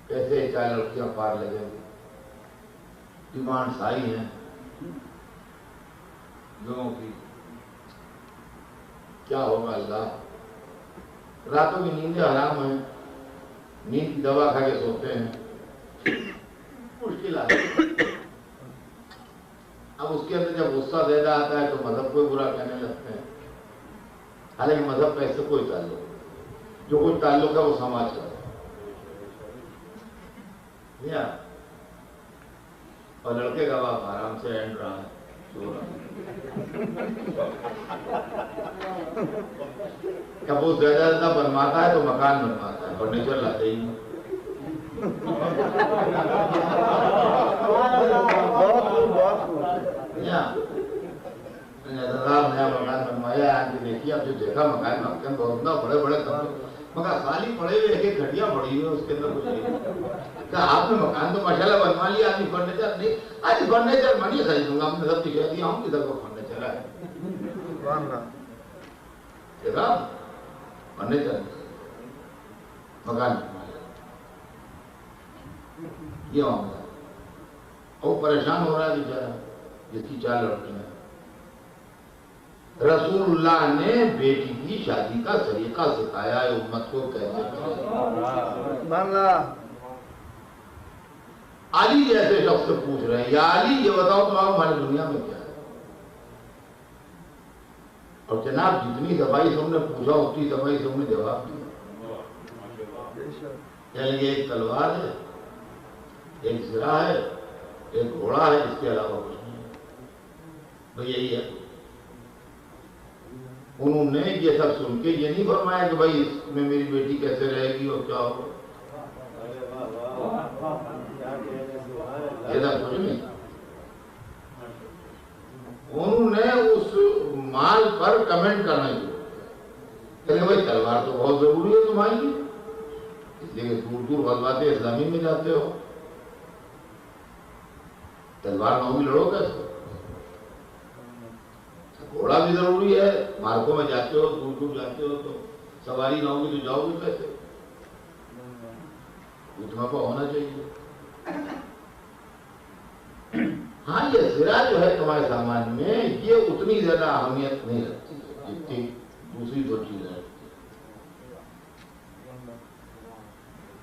کیسے 4 لڑکیاں پار لگیں گی. ڈیمانڈس آئی ہیں لوگوں کی، کیا ہوگا اللہ. راتوں کی نیندیں حرام ہیں، نیند کی دوا کھا کے سوتے ہیں، مشکل آتی ہے۔ اب اس کے اندر جب غصہ زیادہ آتا ہے تو مذہب کو برا کہنے لگتے ہیں، حالانکہ مذہب کا اس سے کوئی تعلق نہیں، جو کچھ تعلق ہے وہ سماج کا ہے۔ اور لڑکے کا باپ آرام سے اینڈ رہا ہے، سو رہا ہے۔ جب وہ زیادہ بنواتا ہے تو مکان بنواتا ہے، فرنیچر لاتے ہی نہیں۔ نیا مکان بنوایا، آج دیکھیے اب جو دیکھا مکان بہت بڑے بڑے کمرے، مگر خالی پڑے ہوئے ایک گھڑیاں پڑی ہوئی ہیں اس کے اندر کچھ نہیں۔ آپ نے مکان تو ماشاءاللہ بنوا لیا، آدمی فرنیچر نہیں، آج فرنیچر میں نہیں خریدوں گا، ہم نے سب کہہ دیا ہوں کدھر کو فرنیچر ہے، دیکھا فرنیچر مکان یہ معاملہ ہے۔ اور پریشان ہو رہا ہے بیچارہ جس کی 4 لڑکیاں ہیں۔ رسول اللہ نے بیٹی کی شادی کا طریقہ سکھایا ہے امت کو کیسے کرے۔ علی جیسے شخص سے پوچھ رہے ہیں، یا علی یہ بتاؤ تو آپ ہماری دنیا میں کیا ہے؟ اور جناب جتنی دفعہ سے ہم نے پوچھا اتنی دفعہ سے ہم نے جواب دیا۔ یعنی ایک تلوار ہے، ایک زرہ ہے، ایک گھوڑا ہے، اس کے علاوہ کچھ نہیں ہے، بھئی یہی ہے۔ انہوں نے یہ سب سن کے یہ نہیں فرمایا کہ بھائی اس میں میری بیٹی کیسے رہے گی اور کیا ہوگا، یہ سب کچھ نہیں۔ انہوں نے اس مال پر کمنٹ کرنا چاہیے کہ بھائی تلوار تو بہت ضروری ہے تمہارے لیے، اس لیے کہ دور دور غزوات اسلامی میں جاتے ہو، تلوار نہ بھی لڑو کیسے؟ گھوڑا بھی ضروری ہے، مارکوں میں جاتے ہو، دور دور جاتے ہو تو سواری نہ ہوگی تو جاؤ گے کیسے؟ یہ تمہیں کو ہونا چاہیے۔ ہاں یہ زرہ جو ہے تمہارے سامان میں یہ اتنی زیادہ اہمیت نہیں رکھتی ہے جتنی دوسری 2 چیزیں رکھتی ہیں۔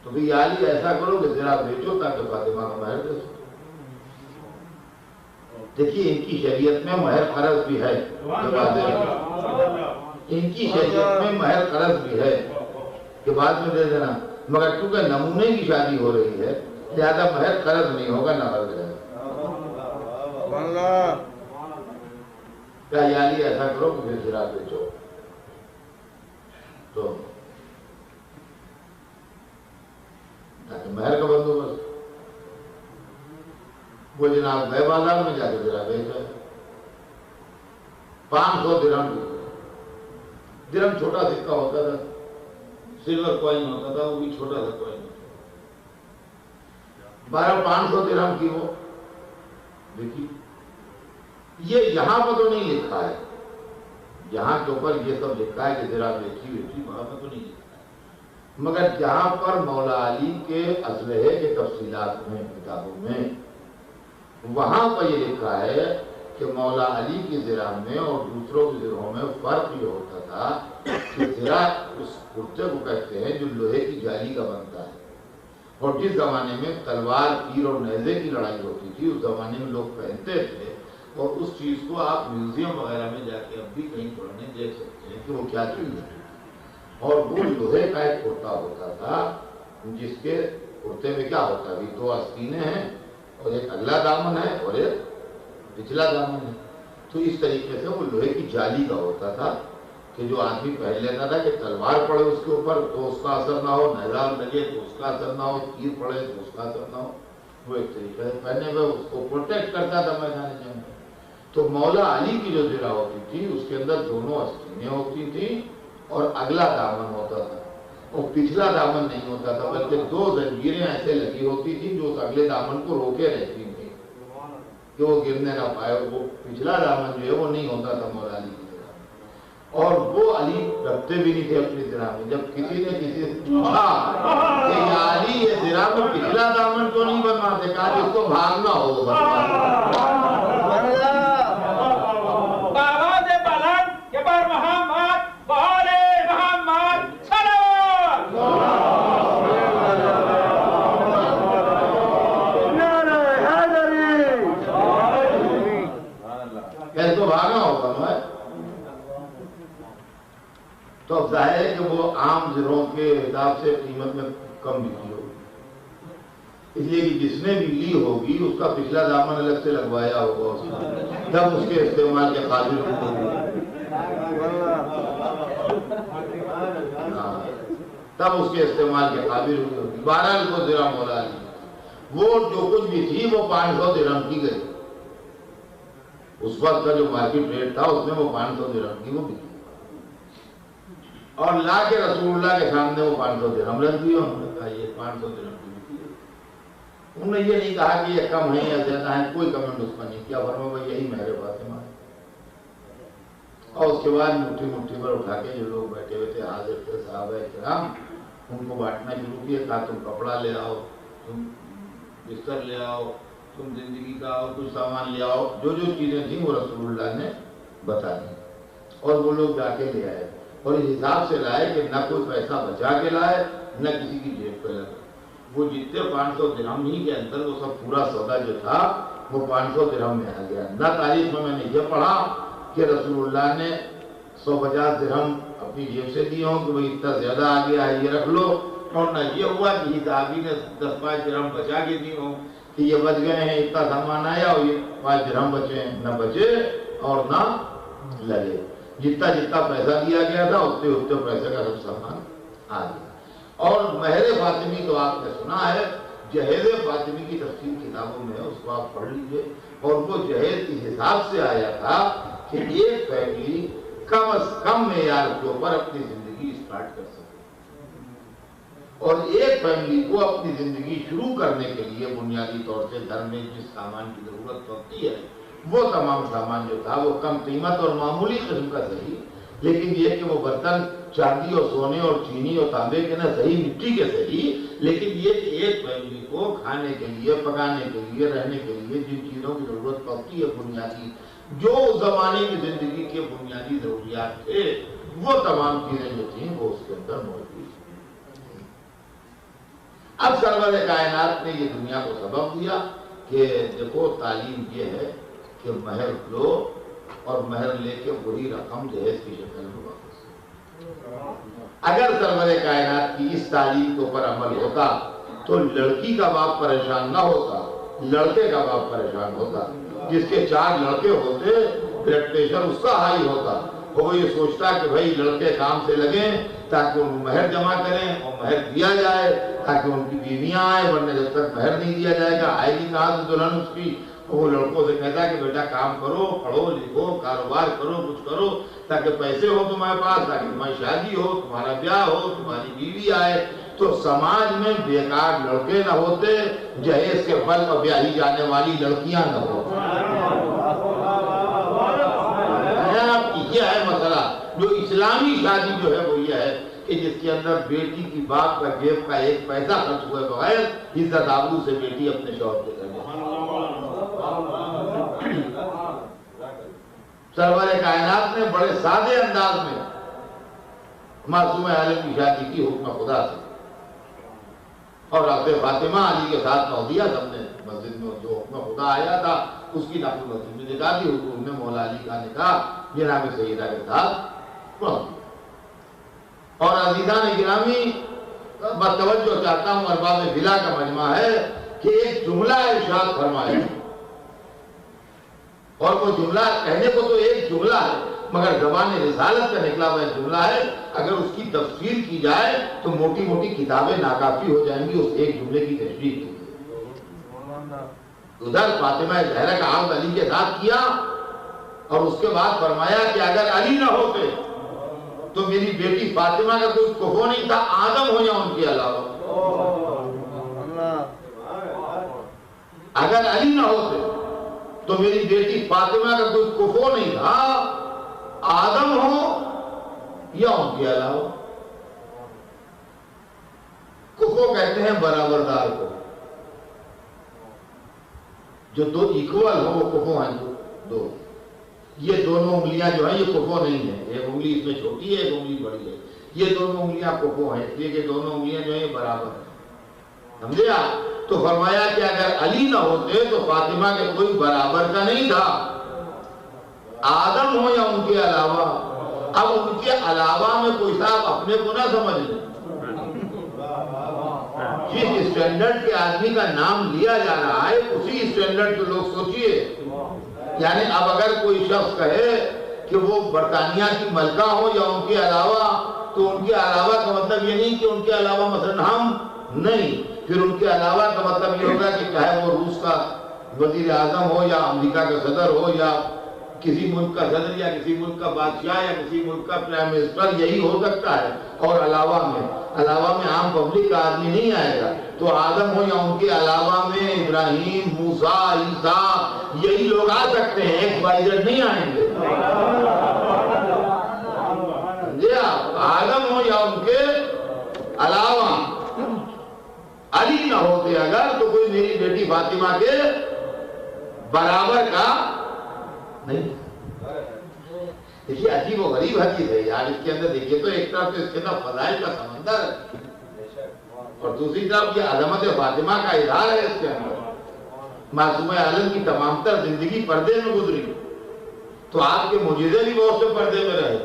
تو بھی علی ایسا کرو کہ زرہ بیچو تاکہ فاطمہ کا مہر دے سکو۔ دیکھیے ان کی شریعت میں مہر قرض بھی ہے، ان کی شریعت میں مہر قرض بھی ہے کہ بعد میں دے دینا، مگر کیونکہ نمونے کی شادی ہو رہی ہے لہذا مہر قرض نہیں ہوگا، نقد رہے گا۔ کیا یعنی ایسا کرو کہ پھر زرہ بیچو تو تاکہ مہر کا بندوبست۔ وہ جناب گئے بازار میں جا کے زرہ بیچا، 500 درہم کی۔ درہم چھوٹا سکہ ہوتا تھا، سلور کوائن ہوتا تھا، وہ بھی چھوٹا سا کوائن ہوتا تھا، 500 درہم کی وہ۔ دیکھیے یہ یہاں پر تو نہیں لکھا ہے، یہاں کے اوپر یہ سب لکھا ہے کہ زرہ بیچی، وہاں پر تو نہیں لکھا ہے، مگر جہاں پر مولا علی کے اسلحے کے تفصیلات میں کتابوں میں وہاں پر یہ لکھا ہے کہ مولا علی کی زرہ میں اور دوسروں کی زرہوں میں فرق یہ ہوتا تھا کہ زرہ اس کرتے کو کہتے ہیں جو لوہے کی جالی کا بنتا ہے، اور جس زمانے میں تلوار، تیر اور نیزے کی لڑائی ہوتی تھی اس زمانے میں لوگ پہنتے تھے، اور اس چیز کو آپ میوزیم وغیرہ میں جا کے اب بھی کہیں پڑھنے دیکھ سکتے ہیں کہ وہ کیا چیز ہے۔ اور وہ لوہے کا ایک کرتا ہوتا تھا جس کے کرتے میں کیا ہوتا ہے، 2 آستینیں ہیں اور ایک اگلا دامن ہے اور ایک پچھلا دامن ہے، تو اس طریقے سے وہ لوہے کی جالی کا ہوتا تھا کہ جو آدمی پہن لیتا تھا کہ تلوار پڑے اس کے اوپر تو اس کا اثر نہ ہو، نیزہ لگے تو اس کا اثر نہ ہو، تیر پڑے تو اس کا اثر نہ ہو، وہ ایک طریقے سے پہنے ہوئے اس کو پروٹیکٹ کرتا تھا میدان جنگ میں۔ تو مولا علی کی جو زرہ ہوتی تھی اس کے اندر 2 آستینیں ہوتی تھیں اور اگلا دامن ہوتا تھا، اور پچھلا دامن نہیں ہوتا تھا، بلکہ 2 زنجیریں ایسے لگی ہوتی تھیں جو اس اگلے دامن کو روکے رہتی تھیں کہ وہ گرنے نہ پائے۔ وہ پچھلا دامن جو ہے وہ نہیں ہوتا تھا مولا علی کی زرہ میں، اور وہ علی رکھتے بھی نہیں تھے اپنی زرہ میں۔ جب کسی نے کسی سے پوچھا کہ یا علی یہ زرہ میں پچھلا دامن کیوں نہیں بنواتے، کہا جس کو بھاگنا ہو وہ بنواتے۔ محمد بہار محمد بھاگا ہوگا نا. تو اب ظاہر ہے کہ وہ عام زروں کے حساب سے قیمت میں کم بکی ہوگی، اس لیے کہ جس نے بھی لی ہوگی اس کا پچھلا دامن الگ سے لگوایا ہوگا اس نے، تب اس کے استعمال کے قابل ہوگی، تب اس کے استعمال کے قابل ہوگی. 12 کو درہم مولا لی، وہ جو کچھ بھی تھی وہ 500 درہم کی گئی. اس وقت کا جو مارکیٹ ریٹ تھا اس میں وہ 500 درہم کی وہ بکی، اور لا کے رسول اللہ کے سامنے وہ 500 درہم رکھ دیا. انہوں نے کہا یہ 500 درہم کی بکی ہے. انہوں نے یہ نہیں کہا کہ یہ کم ہے یا زیادہ ہے، کوئی کمنٹ اس کا نہیں کیا، فرمایا یہی مہر فاطمہ ہے. اور اس کے بعد مٹھی مٹھی پر اٹھا کے جو لوگ بیٹھے ہوئے تھے حاضر تھے صحابہ کرام، ان کو بانٹنا شروع کیا. کہا تم کپڑا لے آؤ، تم بستر لے آؤ، تم زندگی کا اور کچھ سامان لے آؤ. جو جو چیزیں تھیں وہ رسول اللہ نے بتا دی، اور وہ لوگ جا کے لے آئے، اور اس حساب سے لائے کہ نہ کوئی پیسہ بچا کے لائے نہ کسی کی جیب پہ لگا. وہ جتنے 500 درہم ہی کے اندر وہ سب پورا سودا جو تھا وہ 500 درہم میں آ گیا. نہ تاریخ میں نے یہ پڑھا کہ رسول اللہ نے 150 درہم اپنی جیب سے دیے ہوں کہ وہ اتنا زیادہ آ گیا ہے یہ رکھ لو، اور نہ یہ ہوا کہ حسابی نے 10-5 درہم بچا کے دی ہوں کہ یہ بچ گئے ہیں، اتنا سامان آیا اور یہ 5 درہم بچے ہیں. نہ بچے اور نہ لگے، جتنا جتنا پیسہ دیا گیا تھا اتنے اتنے پیسے کا سب سامان آ گیا. اور مہر فاطمی تو آپ نے سنا ہے، جہیز فاطمی کی تفصیل کتابوں میں ہے، اس کو آپ پڑھ لیجئے. اور وہ جہیز کے حساب سے آیا تھا کہ ایک فیملی کم از کم معیار کے اوپر اپنی زندگی اسٹارٹ کر سکے، اور ایک فیملی کو اپنی زندگی شروع کرنے کے لیے بنیادی طور سے گھر میں جس سامان کی ضرورت ہوتی ہے وہ تمام سامان جو تھا وہ کم قیمت اور معمولی قسم کا صحیح، لیکن یہ کہ وہ برتن چاندی اور سونے اور چینی اور تانبے کے نہ صحیح، مٹی کے صحیح، لیکن یہ کہ ایک فیملی کو کھانے کے لیے، پکانے کے لیے، رہنے کے لیے جن چیزوں کی ضرورت پڑتی ہے بنیادی، جو اس زمانے کی زندگی کے بنیادی ضروریات تھے، وہ تمام چیزیں جو تھیں وہ اس کے اندر موجود تھیں. اب سرور کائنات نے یہ دنیا کو سبق دیا کہ دیکھو تعلیم یہ ہے کہ مہر لو اور مہر لے کے وہی رقم جہیز کی شکل میں واپس. اگر سرور کائنات کی اس تعلیم کے اوپر عمل ہوتا تو لڑکی کا باپ پریشان نہ ہوتا، لڑکے کا باپ پریشان ہوتا. جس کے 4 لڑکے ہوتے بلڈ پریشر اس کا ہائی ہوتا، وہ یہ سوچتا کہ بھائی لڑکے کام سے لگیں تاکہ ان مہر جمع کریں اور مہر دیا جائے تاکہ ان کی بیویاں آئیں، ورنہ جب تک مہر نہیں دیا جائے گا آئے گی کہاں سے دلہن اس کی. وہ لڑکوں سے کہتا ہے کہ بیٹا کام کرو، پڑھو لکھو، کاروبار کرو، کچھ کرو تاکہ پیسے ہو تمہارے پاس، تاکہ تمہاری شادی ہو، تمہارا بیاہ ہو، تمہاری بیوی آئے. تو سماج میں بیکار لڑکے نہ ہوتے، جہیز کے بل پر بیاہی جانے والی لڑکیاں نہ ہوتی. یہ ہے مسئلہ. جو اسلامی شادی جو ہے وہ یہ ہے کہ جس کے اندر بیٹی کی باپ کا جیب کا ایک پیسہ خرچ ہوئے بغیر عزت آبرو سے بیٹی اپنے شوہر کے گھر جائے. سرور کائنات نے بڑے سادے انداز میں معصوم عالم کی شادی کی حکم خدا سے، اور حضرت فاطمہ علی کے ساتھ مودیہ سب نے مسجد میں جو حکم خدا آیا تھا اس کی نقل مسجد میں نکاح دی. حضور نے مولا علی کا نکاح جناب سیدہ کے ساتھ پڑھ دیا. اور عزیزان گرامی، میں توجہ چاہتا ہوں، ارباب بلا کا مجمع ہے کہ ایک جملہ ارشاد فرمایا، اور وہ جملہ کہنے کو تو ایک جملہ ہے مگر زبان رسالت کا نکلا ہوا ایک جملہ ہے. اگر اس کی تفسیر کی جائے تو موٹی موٹی کتابیں ناکافی ہو جائیں گی اس ایک جملے کی تشریح کی. ادھر فاطمہ زہرا کا عہد علی کے ساتھ کیا، اور اس کے بعد فرمایا کہ اگر علی نہ ہوتے تو میری بیٹی فاطمہ کا کوئی کفو نہیں تھا، آدم ہو یا ان کے علاوہ. اگر علی نہ ہوتے تو میری بیٹی فاطمہ کا کوئی کفو نہیں تھا، آدم ہو یا ان کے علاوہ. کفو کہتے ہیں برابر دار کو، جو دو ایکول ہو وہ کفو ہیں. دو یہ دونوں انگلیاں جو ہیں یہ کفو نہیں ہیں، ایک انگلی اس میں چھوٹی ہے ایک انگلی بڑی ہے، یہ دونوں انگلیاں کفو ہیں اس لیے کہ دونوں انگلیاں جو ہیں یہ برابر ہیں. سمجھے آپ؟ تو فرمایا کہ اگر علی نہ ہوتے تو فاطمہ کے کوئی برابر کا نہیں تھا. آدم ہو یا ان کے علاوہ. اب ان کے علاوہ میں کوئی صاحب اپنے کو نہ سمجھ لے. جس اسٹینڈرڈ کے آدمی کا نام لیا جا رہا ہے اسی اسٹینڈرڈ کے لوگ سوچئے. یعنی اب اگر کوئی شخص کہے کہ وہ برطانیہ کی ملکہ ہو یا ان کے علاوہ، تو ان کے علاوہ کا مطلب یہ نہیں کہ ان کے علاوہ مثلا ہم نہیں، پھر ان کے علاوہ کا مطلب یہ ہوگا کہ چاہے وہ روس کا وزیر اعظم ہو یا امریکہ کا صدر ہو یا کسی ملک کا صدر یا کسی ملک کا بادشاہ یا کسی ملک کا پرائم منسٹر، یہی ہو سکتا ہے. اور علاوہ میں عام پبلک کا آدمی نہیں آئے گا. تو آدم ہو یا ان کے علاوہ میں ابراہیم، موسیٰ، عیسیٰ، یہی لوگ آ سکتے ہیں، ایک بائی نہیں آئیں گے. آدم ہو یا ان کے علاوہ علی نہ ہوتے اگر، تو کوئی میری بیٹی فاطمہ کے برابر کا نہیں. دیکھیے عجیب و غریب حدیث ہے یار. اس کے اندر دیکھیے تو ایک طرف اس کے اندر فضائل کا سمندر ہے اور دوسری طرف یہ عظمت فاطمہ کا اظہار ہے. اس کے اندر معصومہ عالم کی تمام تر زندگی پردے میں گزری، تو آپ کے معجزے بھی بہت سے پردے میں رہے،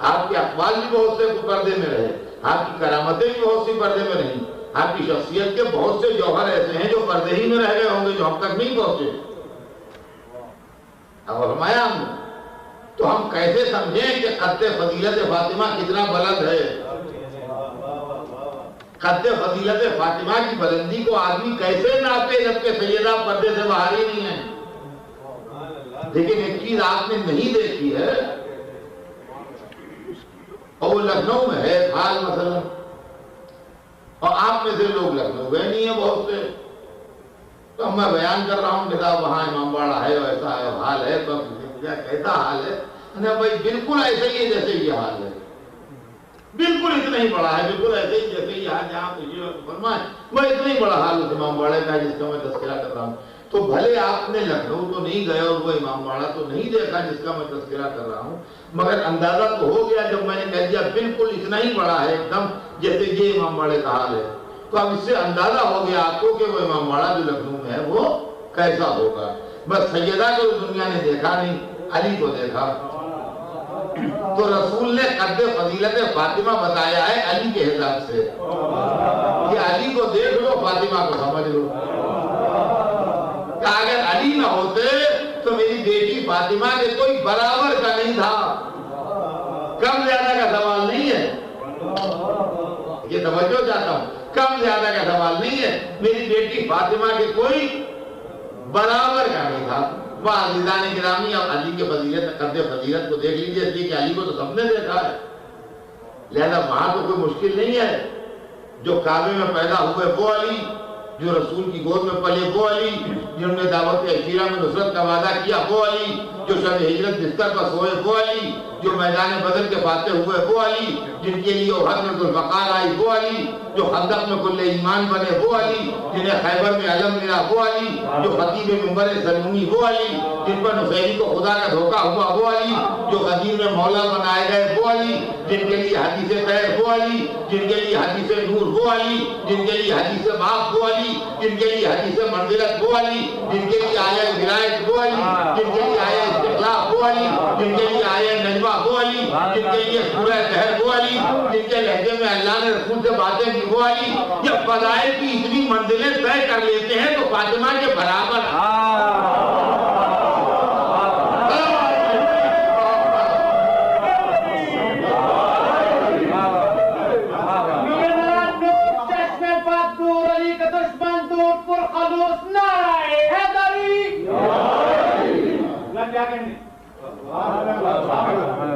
آپ کے اقوال بھی بہت سے پردے میں رہے، آپ کی کرامتیں بھی بہت سی پردے میں رہیں. آپ کی شخصیت کے بہت سے جوہر ایسے ہیں جو پردے ہی میں رہ گئے ہوں گے، جو ہم تک نہیں پہنچے. اب فرمایا ہم تو ہم کیسے سمجھیں کہ قد فضیلت فاطمہ کتنا بلند ہے. قد فضیلت فاطمہ کی بلندی کو آدمی کیسے ناپے جب کہ سیدہ پردے سے باہر ہی نہیں ہے. لیکن ایک چیز آپ نے نہیں دیکھی ہے، اور وہ لکھنؤ میں ہے حال مثلا، اور آپ میں سے لوگ لکھنؤ گئے نہیں ہیں بہت سے. تو میں بیان کر رہا ہوں کہ صاحب وہاں امام باڑہ ہے، ایسا ہے، حال ہے. تو کیسا حال ہے؟ بھائی بالکل ایسے ہی ہے جیسے یہ حال ہے، بالکل اتنا ہی بڑا ہے، بالکل ایسے ہی جیسے یہ حال جہاں فرمائے وہ اتنا ہی بڑا حال اس امام باڑے کا ہے جس کا میں تذکرہ کر رہا ہوں. تو بھلے آپ نے لکھنؤ تو نہیں گئے اور وہ امام باڑہ تو نہیں دیکھا جس کا میں تذکرہ کر رہا ہوں، مگر اندازہ تو ہو گیا جب میں نے کہہ دیا بالکل اتنا ہی بڑا ہے ایک دم جیسے یہ امام باڑے کا حال ہے. تو اب اس سے اندازہ ہو گیا آپ کو کہ وہ امام باڑہ جو لکھنؤ میں ہے وہ کیسا ہوگا. بس سیدہ کو دنیا نے دیکھا نہیں، علی کو دیکھا. تو رسول نے قد فضیلت فاطمہ بتایا ہے علی کے حساب سے کہ علی کو دیکھ لو، فاطمہ کو سمجھ لو. کہ اگر علی نہ ہوتے تو میری بیٹی فاطمہ کے کوئی برابر کا نہیں تھا. کم زیادہ کا سوال نہیں ہے، یہ توجہ چاہتا ہوں، کم زیادہ کا سوال نہیں ہے. میری بیٹی فاطمہ کے کوئی برابر کا نہیں تھا. عزیزان گرامی، اب علی کے فضیلت قد فضیلت کو دیکھ لیجیے، اس لیے کہ علی کو تو سب نے دیکھا ہے، لہذا وہاں تو کوئی مشکل نہیں ہے. جو کعبے میں پیدا ہوئے وہ علی، جو رسول کی گود میں پلے وہ علی، جنہوں نے دعوت عشیرہ میں نصرت کا وعدہ کیا وہ علی، جو شب ہجرت بستر پر سوئے وہ علی، جو میدان بدر کے فاتح ہوئے وہ علی، جن کے لیے احد میں ذوالفقار آئی وہ علی، جو خندق میں کل ایمان بنے وہ علی، جنہیں خیبر میں علم ملا وہ علی، جو خطیب منبر سلمونی وہ علی، جن پر نصیری کو خدا کا دھوکہ ہوا وہ علی، جو غدیر میں مولا بنائے گئے وہ علی، جن کے لیے حدیث خیر وہ علی، جن کے لیے حدیث نور وہ علی، جن کے لیے حدیث باپ وہ علی، جن کے لیے حدیث منزلت وہ علی، جن کے لیے آیہ ولایت وہ علی، جن کے لیے آیہ استخلاف وہ علی، جن کے لیے آیہ نجوہ وہ علی، جن کے لیے سورہ قہر وہ علی، جن کے لہجے میں اللہ نے رسول سے باتیں کی وہ علی. جب فضائل کی اتنی منزلیں طے کر لیتے ہیں تو فاطمہ کے برابر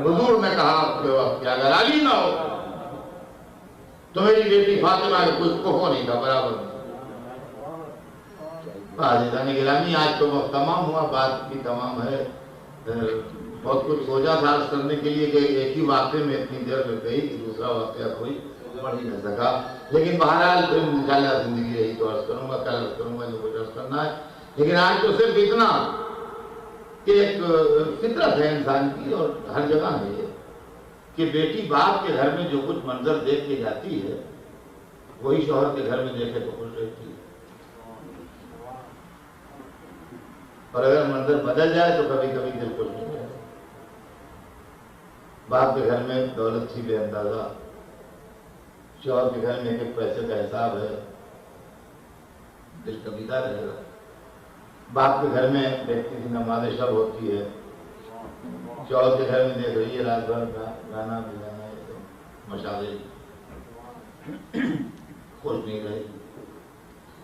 حضور نے کہا آپ کے وقت کہ اگر علی نہ ہو تو میری بیٹی فاطمہ کے کچھ کفو نہیں تھا، برابر نہیں. عزیزان گرامی، آج تو وقت تمام ہوا، بات بھی تمام ہے. بہت کچھ سوچا تھا عرض کرنے کے لیے کہ ایک ہی واقعے میں اتنی دیر لگ گئی کہ دوسرا واقعہ کوئی پڑھ ہی نہ سکا. لیکن بہرحال پھر انشاءاللہ زندگی رہی تو عرض کروں گا، کل عرض کروں گا جو کچھ عرض کرنا ہے. لیکن آج تو صرف اتنا کہ ایک فطرت ہے انسان کی اور ہر جگہ ہے یہ کہ بیٹی باپ کے گھر میں جو کچھ منظر دیکھ کے جاتی ہے وہی شوہر کے گھر میں دیکھے تو خوش رہتی ہے، اور اگر منظر بدل جائے تو کبھی کبھی دل خوش نہیں ہے. باپ کے گھر میں دولت تھی بے اندازہ، شوہر کے گھر میں ایک پیسے کا حساب ہے، دل کبیتا رہے گا۔ باپ کے گھر میں دیکھتی تھی نماز شب ہوتی ہے، شوہر کے گھر میں دیکھ رہی ہے رات بھر گانا بجانا، مشاغل، خوش نہیں رہی۔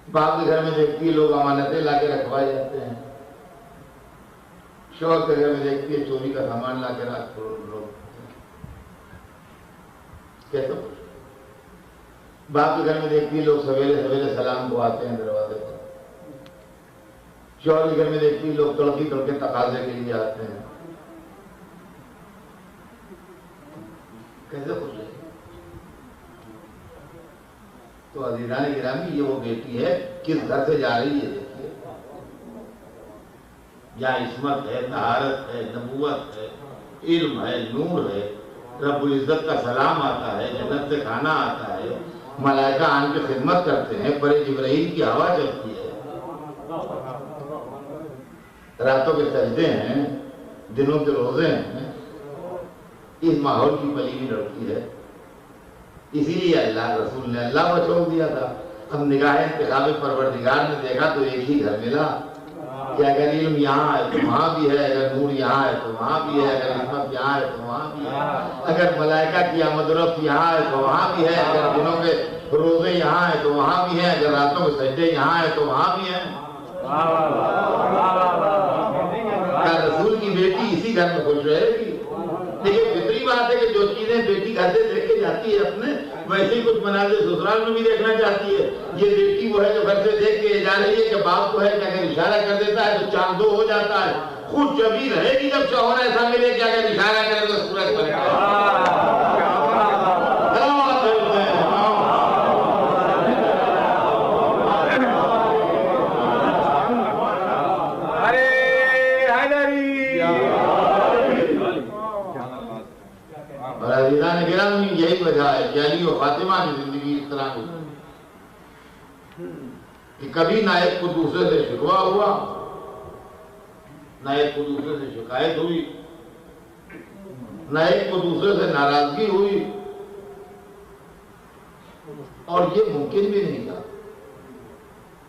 باپ کے گھر میں دیکھتی ہے لوگ امانتیں لا کے رکھوائے جاتے ہیں، شوہر کے گھر میں دیکھتی ہے چوری کا سامان لا کے رکھ لوگ کیسے خوش۔ باپ کے گھر میں دیکھتی ہے لوگ سویرے سویرے سلام کو آتے ہیں دروازے پر، شوہر کے گھر میں دیکھتی ہے لوگ تڑکی تڑکے تقاضے کے لیے آتے ہیں، کیسے خوش ہے۔ تو عزیزان گرامی، یہ وہ بیٹی ہے کس گھر سے جا رہی ہے، دیکھیے، یہاں عصمت ہے، طہارت ہے، نبوت ہے، علم ہے، نور ہے، رب العزت کا سلام آتا ہے، جنت سے کھانا آتا ہے، ملائکہ آن کے خدمت کرتے ہیں، پر جبرائیل کی ہوا چلتی ہے، راتوں کے سجدے ہیں، دنوں کے روزے ہیں۔ اس ماحول کی پلی ہوئی لڑکی ہے، اسی لیے اللہ رسول نے اللہ کو چھوڑ دیا تھا۔ اب نگاہ انتخاب پروردگار نے دیکھا تو ایک ہی گھر ملا کہ اگر علم یہاں ہے تو وہاں بھی ہے، اگر نور یہاں ہے تو وہاں بھی ہے، اگر عصمت یہاں ہے تو وہاں بھی ہے، اگر ملائکہ کی آمد و رفت یہاں ہے تو وہاں بھی ہے، اگر دنوں کے روزے یہاں ہے تو وہاں بھی ہے، اگر راتوں کے سجدے یہاں ہے تو وہاں بھی ہے۔ رسول کی بیٹی اسی گھر میں خوش رہے گی۔ لیکن فطری بات ہے کہ جو چیزیں بیٹی گھر سے دیکھ کے جاتی ہے اپنے، ویسے ہی کچھ مناظر سسرال میں بھی دیکھنا چاہتی ہے۔ یہ بیٹی وہ ہے جو گھر سے دیکھ کے جا رہی ہے کہ باپ کو ہے کہ اگر اشارہ کر دیتا ہے تو چاند دو ہو جاتا ہے، خود جبھی رہے گی جب شوہر ایسا ملے کہ اگر اشارہ کرے تو سورج بن جائے۔ عزیزان گرامی، یہی وجہ ہے کہ علی و فاطمہ کی زندگی اس طرح ہوئی کہ کبھی نہ ایک کو دوسرے سے شکوہ ہوا، نہ ایک کو دوسرے سے شکایت ہوئی، نہ ایک کو دوسرے سے ناراضگی ہوئی، اور یہ ممکن بھی نہیں تھا،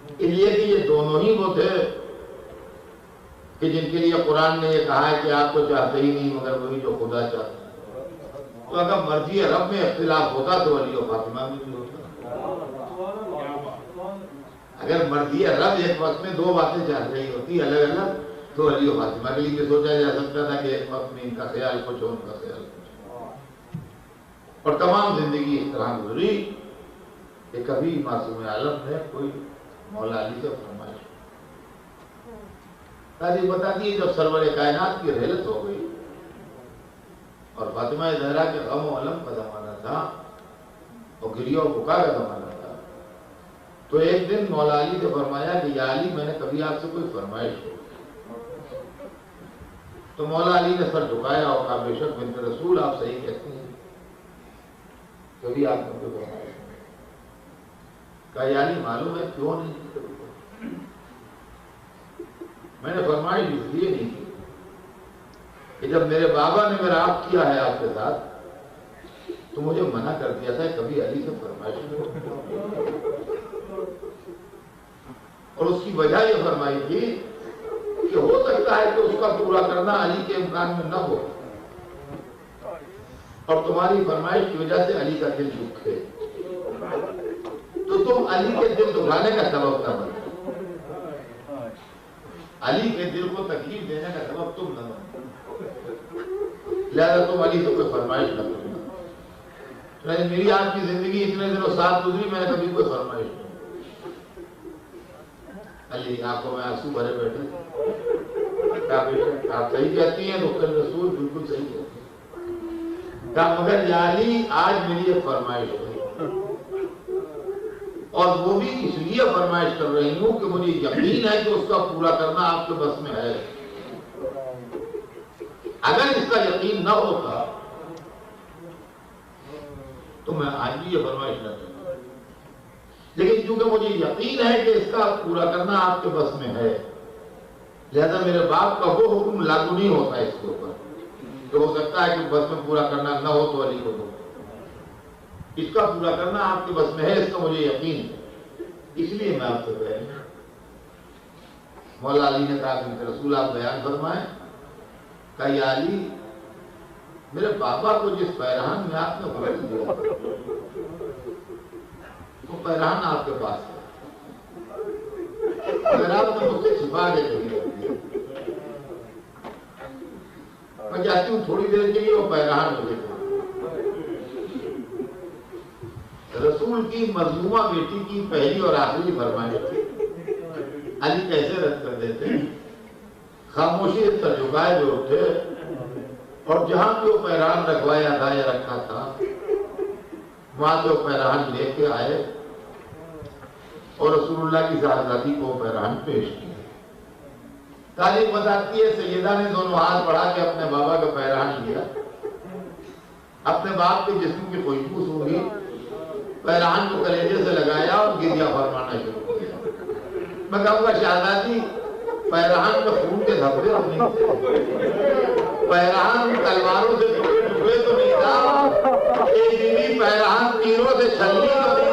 اس لیے کہ یہ دونوں ہی وہ تھے کہ جن کے لیے قرآن نے یہ کہا ہے کہ آپ کو چاہتے ہی نہیں مگر وہی جو خدا چاہتا ہے۔ تو اگر مرضی رب میں اختلاف ہوتا تو علی و فاطمہ میں بھی ہوتا۔ اگر مرضی رب ایک وقت میں دو باتیں چاہ رہی ہوتی الگ الگ تو علی و فاطمہ کے لیے سوچا جا سکتا تھا کہ ایک وقت میں ان کا خیال کچھ اور ان کا خیال کچھ، اور تمام زندگی اس طرح گزری کہ کبھی معصوم عالم نے کوئی مولا علی سے فرمائش تاریخ بتا دی جب سرور کائنات کی رحلت ہو گئی اور فاطمہ زہرا کے غم و علم کا زمانہ تھا اور گریہ و بکا کا زمانہ تھا، تو ایک دن مولا علی سے فرمایا کہ یا علی میں نے کبھی آپ سے کوئی فرمائش کی؟ تو مولا علی نے سر جھکایا اور کہا بے شک بنت رسول آپ صحیح کہتے ہیں، کبھی آپ نے کوئی فرمائش کی؟ کہا یا علی معلوم ہے کیوں نہیں کی؟ میں نے فرمائش اس لیے نہیں کی کہ جب میرے بابا نے میرا آپ کیا ہے آپ کے ساتھ تو مجھے منع کر دیا تھا کبھی علی سے فرمائش نہیں، اور اس کی وجہ یہ فرمائی تھی کہ ہو سکتا ہے کہ اس کا پورا کرنا علی کے امکان میں نہ ہو اور تمہاری فرمائش کی وجہ سے علی کا دل دکھے تو تم علی کے دل دکھانے کا سبب نہ بنو، علی کے دل کو تکلیف دینے کا سبب تم نہ بنو، لہذا تم علی سے کوئی فرمائش نہ کرنا۔ میری آپ کی زندگی اتنے دنوں ساتھ گزری میں نے کبھی کوئی فرمائش نہیں۔ علی آنکھوں میں آنسو بھرے بیٹھے، آپ صحیح کہتی ہیں تو رسول بالکل صحیح کہتی ہیں، کہا مگر یا علی آج میری ایک فرمائش ہے اور وہ بھی اس لیے فرمائش کر رہی ہوں کہ مجھے یقین ہے کہ اس کا پورا کرنا آپ کے بس میں ہے، اگر اس کا یقین نہ ہوتا تو میں آج بھی یہ فرمائش نہ کرتا، لیکن چونکہ مجھے یقین ہے کہ اس کا پورا کرنا آپ کے بس میں ہے، لہذا میرے باپ کا وہ حکم لاگو نہیں ہوتا اس کے اوپر تو ہو سکتا ہے کہ بس میں پورا کرنا نہ ہو تو علی کو دو، اس کا پورا کرنا آپ کے بس میں ہے، اس کا مجھے یقین ہے، اس لیے میں آپ سے کہہ رہا ہوں۔ مولا علی نے کہا کہ رسول آپ بیان فرمائیں، کہا یا علی میرے بابا کو جس پیرہن میں آپ نے بدل دیا وہ پیرہن آپ کے پاس ہے، اگر آپ نے مجھ سے چھپا کے کہیں رکھ دیا، میں چاہتی ہوں تھوڑی دیر کے لیے وہ پیرہن مجھے دے۔ رسول کی مظلومہ بیٹی کی پہلی اور آخری فرمائش تھی، علی کیسے رد کر دیتے؟ خاموشی سے جھکائے جو اٹھے اور جہاں پہ وہ پیرہن رکھوایا تھا یا رکھا تھا وہاں سے وہ پیرہن لے کے آئے اور رسول اللہ کی صاحبزادی کو وہ پیرہن پیش کیا۔ تاریخ بتاتی ہے سیدہ نے دونوں ہاتھ بڑھا کے اپنے بابا کا پیرہن لیا، اپنے باپ کے جسم کی خوشبو سونگھی، پیرہن کو کلیجے سے لگایا اور گریہ فرمانا شروع کیا۔ میں کہوں گا شہزادی پیرہن میں خون کے دھبے تو نہیں تھے، پیرہن تلواروں سے ٹکڑے تو نہیں تھا، ایک بیوی پیرہن تیروں سے چھلنی تو نہیں